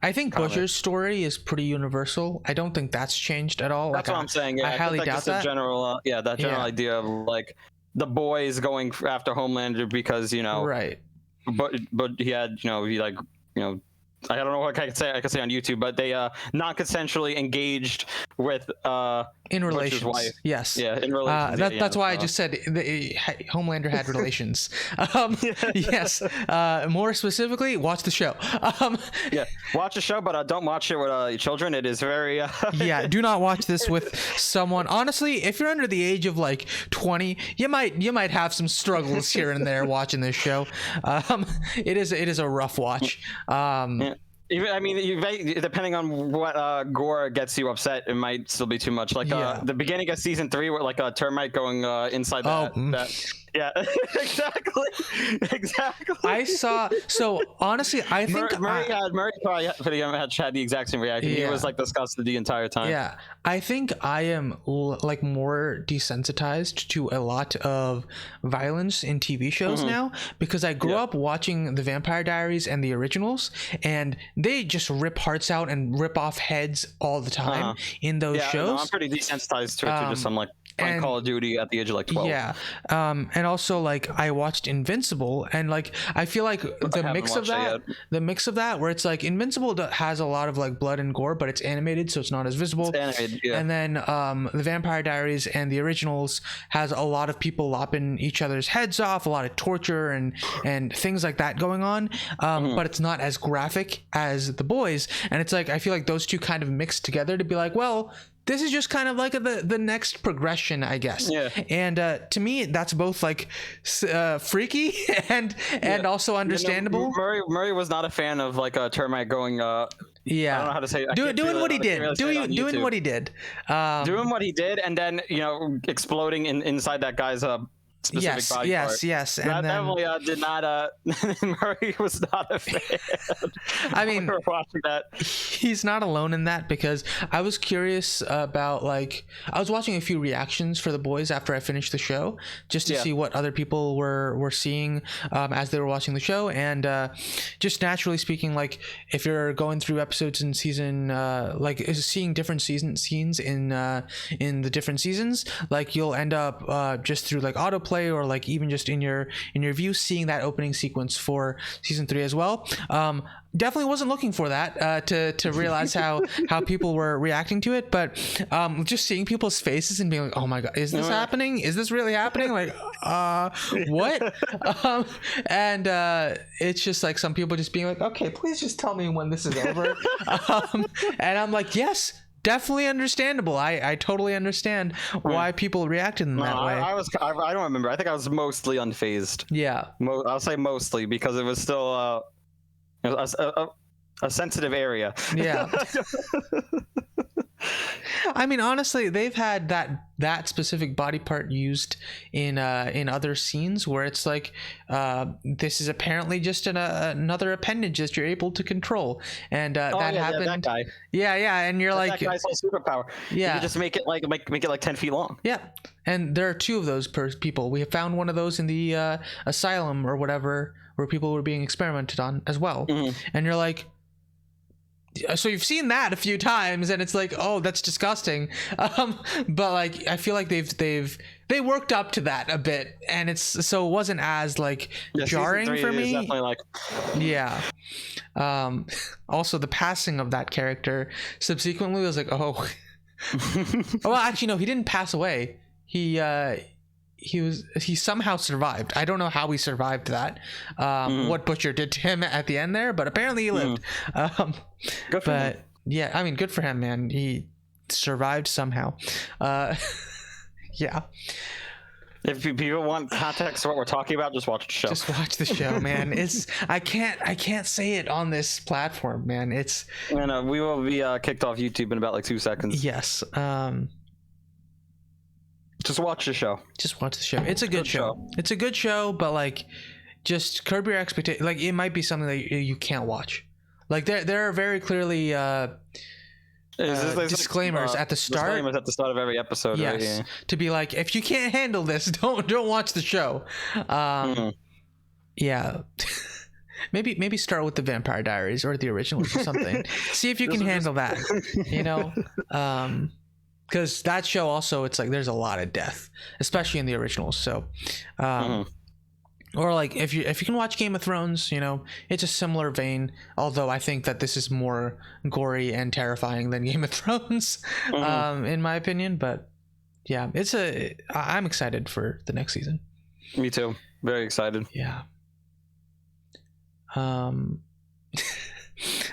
I think Butcher's story is pretty universal. I don't think that's changed at all. That's what I'm saying. Yeah, I highly doubt that. General, that general idea of like the boys going after Homelander because, you know, but he had, you know, he like, you know, I don't know what I could say on YouTube, but they non-consensually engaged with in relations. Wife. Yes. Yeah, in relations. That's why I just said Homelander had relations. Yes. More specifically, watch the show. Watch the show, but don't watch it with children. It is very do not watch this with someone. Honestly, if you're under the age of like 20, you might have some struggles here and there watching this show. It is a rough watch. Even, I mean, depending on what gore gets you upset, it might still be too much. Like the beginning of season 3, where like a termite going inside that. Yeah, exactly. I saw. So honestly, I think Murray probably had the exact same reaction. He was like disgusted the entire time. Yeah, I think I am like more desensitized to a lot of violence in TV shows now because I grew up watching the Vampire Diaries and the originals, and they just rip hearts out and rip off heads all the time in those shows. No, I'm pretty desensitized to it too. Just I'm like on Call of Duty at the age of like 12. Yeah, and also like I watched Invincible, and like I feel like the mix of that where it's like Invincible has a lot of like blood and gore, but it's animated, so it's not as visible. It's animated, and then the Vampire Diaries and the originals has a lot of people lopping each other's heads off, a lot of torture and things like that going on, but it's not as graphic as the boys. And it's like I feel like those two kind of mixed together to be like, well, this is just kind of like the next progression, I guess. Yeah. And to me, that's both like freaky and also understandable. You know, Murray was not a fan of like a termite going. I don't know how to say it. Doing what he did. Doing what he did. Doing what he did, and then exploding inside that guy's specific body part. Yes. And that definitely did not. Murray was not a fan. I mean, we were watching that. He's not alone in that because I was curious about like I was watching a few reactions for the boys after I finished the show just to see what other people were seeing as they were watching the show, and just naturally speaking, like if you're going through episodes in season like seeing different scenes in the different seasons, like you'll end up just through like autoplay or like even just in your view seeing that opening sequence for season 3 as well. Definitely wasn't looking for that to realize how people were reacting to it, but just seeing people's faces and being like, oh my god, is this happening? Is this really happening? Like what? And it's just like some people just being like, okay, please just tell me when this is over. And I'm like, yes, definitely understandable. I totally understand why people reacted in that way. I don't remember. I think I was mostly unfazed. Yeah. I'll say mostly because it was still a sensitive area. Yeah. I mean, honestly, they've had that specific body part used in other scenes where it's like, this is apparently just another appendage that you're able to control, and that happened. Yeah, that guy. Yeah, and you're like, that guy's whole superpower. Yeah, you can just make it like 10 feet long. Yeah, and there are two of those people. We have found one of those in the asylum or whatever, where people were being experimented on as well. And you're like, so you've seen that a few times, and it's like, oh, that's disgusting. But like, I feel like they worked up to that a bit, and it wasn't as like jarring for me. Definitely like, yeah. Also, the passing of that character subsequently was like, oh. Well, actually, no, he didn't pass away. He somehow survived. I don't know how he survived that. What Butcher did to him at the end there, but apparently he lived. Good for him. Yeah, I mean, good for him, man. He survived somehow. Yeah. If people want context of what we're talking about, just watch the show. Just watch the show, man. I can't say it on this platform, man. It's. And we will be kicked off YouTube in about like 2 seconds. Yes. Just watch the show. Just watch the show. It's a good show. It's a good show, but like, just curb your expectations. Like, it might be something that you can't watch. Like, there are very clearly disclaimers at the start. Disclaimers at the start of every episode. Yes, right? Yeah. To be like, if you can't handle this, don't watch the show. Yeah. Maybe start with the Vampire Diaries or the originals or something. See if you can handle that. You know. Because that show also, it's like there's a lot of death, especially in the originals. So, or like if you can watch Game of Thrones, you know, it's a similar vein. Although I think that this is more gory and terrifying than Game of Thrones, in my opinion. But yeah, I'm excited for the next season. Me too. Very excited. Yeah.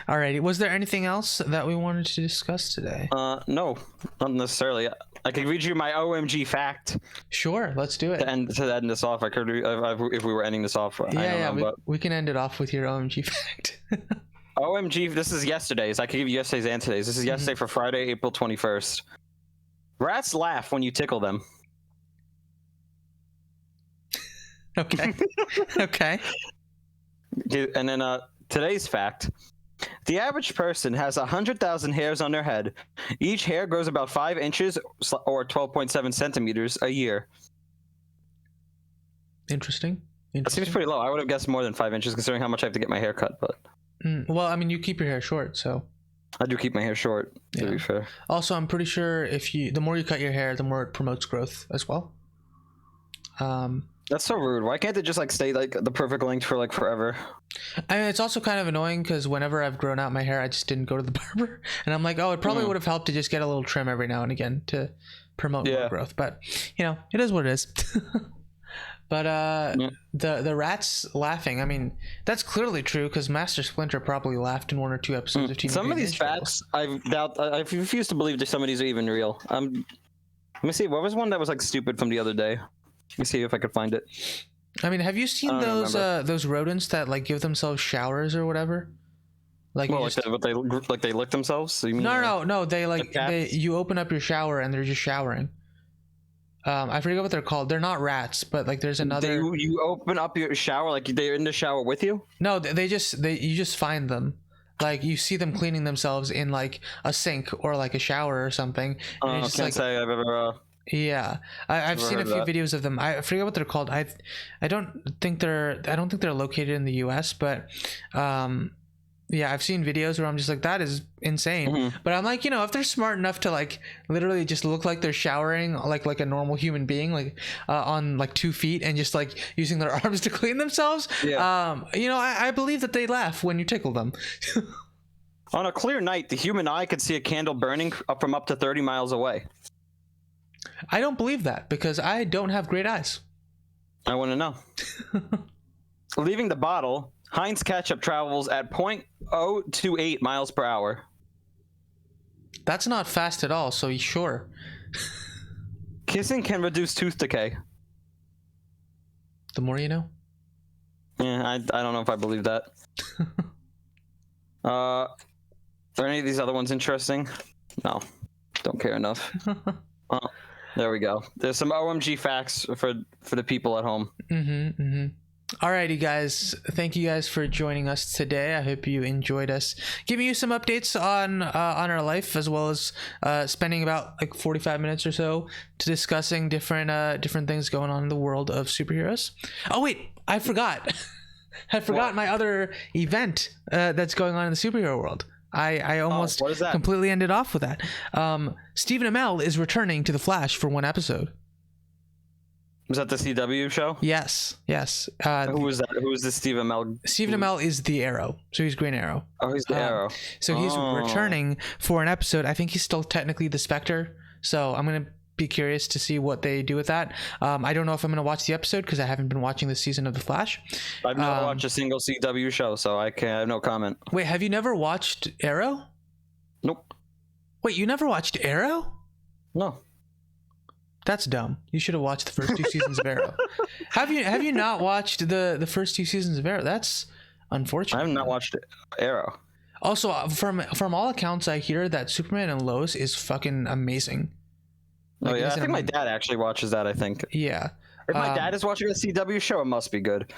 Alrighty. Was there anything else that we wanted to discuss today? No, not necessarily. I could read you my OMG fact. Sure, let's do it. To end this off, I could if we were ending this off. We can end it off with your OMG fact. OMG, this is yesterday's. I could give you yesterday's and today's. This is yesterday for Friday, April 21st. Rats laugh when you tickle them. Okay. Okay. And then today's fact. The average person has 100,000 hairs on their head. Each hair grows about 5 inches or 12.7 centimeters a year. Interesting. That seems pretty low. I would have guessed more than 5 inches considering how much I have to get my hair cut. But well, I mean, you keep your hair short, so. I do keep my hair short, to be fair. Also, I'm pretty sure the more you cut your hair, the more it promotes growth as well. That's so rude. Why can't it just like stay like the perfect length for like forever? I mean, it's also kind of annoying because whenever I've grown out my hair, I just didn't go to the barber, and I'm like, oh, it probably would have helped to just get a little trim every now and again to promote more growth. But you know, it is what it is. But the rats laughing, I mean, that's clearly true because Master Splinter probably laughed in 1 or 2 episodes of Teenage Some of Mutant these Ninja facts, I refuse to believe that some of these are even real. Let me see. What was one that was like stupid from the other day? Let me see if I could find it. I mean, have you seen those rodents that like give themselves showers or whatever? Like, well, they lick themselves? So you mean no. They like you open up your shower and they're just showering. I forget what they're called. They're not rats, but like there's another. You open up your shower like they're in the shower with you? No, you just find them. Like you see them cleaning themselves in like a sink or like a shower or something. And I can't say I've ever. Yeah, I've seen a few videos of them. I forget what they're called. I don't think they're located in the U.S., but yeah, I've seen videos where I'm just like, that is insane. But I'm like, you know, if they're smart enough to like literally just look like they're showering like a normal human being, like on like 2 feet and just like using their arms to clean themselves, you know, I believe that they laugh when you tickle them. On a clear night, the human eye could see a candle burning from up to 30 miles away. I don't believe that because I don't have great eyes. I want to know. Leaving the bottle, Heinz ketchup travels at 0.028 miles per hour. That's not fast at all, so sure. Kissing can reduce tooth decay. The more you know. Yeah, I don't know if I believe that. Are any of these other ones interesting? No. Don't care enough. There we go. There's some OMG facts for the people at home. Alrighty, guys. Thank you guys for joining us today. I hope you enjoyed us giving you some updates on our life, as well as spending about like 45 minutes or so to discussing different things going on in the world of superheroes. Oh wait, I forgot. I forgot my other event that's going on in the superhero world. I almost completely ended off with that. Stephen Amell is returning to The Flash for one episode. Was that the CW show? Yes. Who was that? Who was the Stephen Amell? Stephen Amell is the Arrow, so he's Green Arrow. Oh, he's the Arrow. So he's returning for an episode. I think he's still technically the Spectre. So I'm gonna be curious to see what they do with that. I don't know if I'm gonna watch the episode because I haven't been watching this season of The Flash. I've never watched a single CW show, so I have no comment. Wait, have you never watched Arrow? Nope. Wait, you never watched Arrow? No. That's dumb. You should have watched the first two seasons of Arrow. Have you not watched the first two seasons of Arrow? That's unfortunate. I have not watched Arrow. Also, from all accounts, I hear that Superman and Lois is fucking amazing. Like, I think my dad actually watches that. I think. Yeah. If my dad is watching a CW show, it must be good.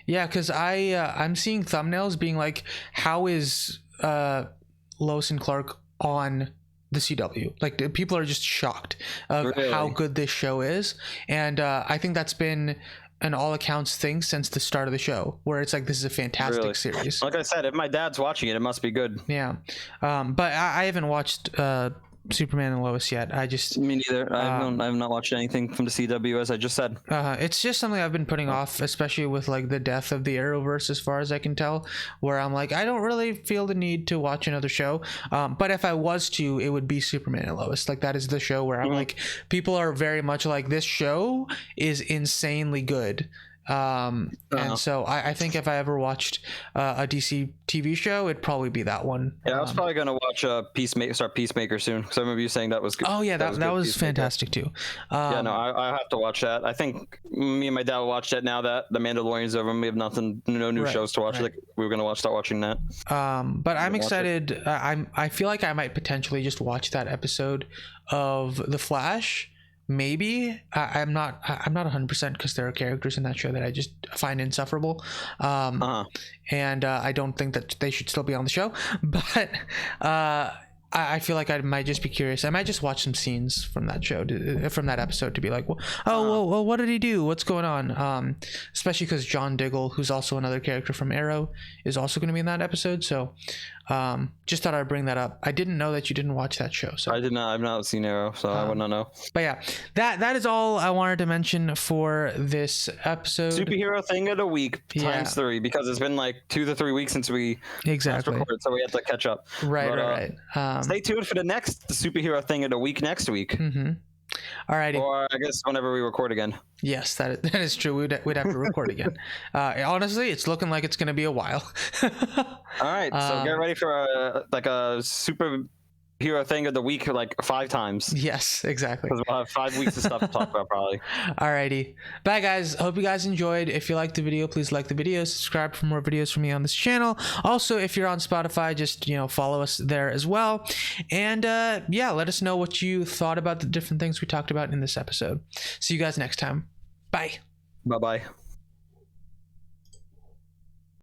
Yeah, because I'm seeing thumbnails being like, "How is Lois and Clark on the CW?" Like, people are just shocked of how good this show is, and I think that's been an all accounts thing since the start of the show, where it's like, this is a fantastic series. Like I said, if my dad's watching it, it must be good. Yeah. But I haven't watched Superman and Lois yet. Me neither. I have not watched anything from the CW, as I just said. It's just something I've been putting off, especially with like the death of the Arrowverse, as far as I can tell, where I'm like, I don't really feel the need to watch another show. But if I was to, it would be Superman and Lois. Like, that is the show where I'm like, people are very much like, this show is insanely good. And so I think if I ever watched a DC TV show, it'd probably be that one. Yeah, I was probably gonna watch Peacemaker soon, because I remember you saying that was good. Oh yeah, that was fantastic too. Yeah, no, I have to watch that. I think me and my dad will watch that now that The Mandalorian's over. We have no new shows to watch. Right. Like, we were gonna start watching that. But I'm excited. I feel like I might potentially just watch that episode of The Flash. Maybe. I'm not 100% because there are characters in that show that I just find insufferable, and I don't think that they should still be on the show. But I feel like I might just be curious. I might just watch some scenes from that show, from that episode, to be like, well, what did he do? What's going on? Especially because John Diggle, who's also another character from Arrow, is also going to be in that episode. So just thought I'd bring that up. I didn't know that you didn't watch that show. So I did not. I've not seen Arrow, so I would not know. But yeah, that is all I wanted to mention for this episode. Superhero thing of the week times 3, because it's been like 2 to 3 weeks since we last recorded, so we have to catch up. Right. Stay tuned for the next superhero thing of the week next week. Alrighty. Or I guess whenever we record again. Yes, that is true. We'd have to record again. Honestly, it's looking like it's going to be a while. All right, so get ready for a superhero thing of the week, like 5 times. Yes, exactly. Because we'll have 5 weeks of stuff to talk about probably. Alrighty. Bye, guys. Hope you guys enjoyed. If you liked the video, please like the video. Subscribe for more videos from me on this channel. Also, if you're on Spotify, just follow us there as well. And yeah, let us know what you thought about the different things we talked about in this episode. See you guys next time. Bye. Bye-bye.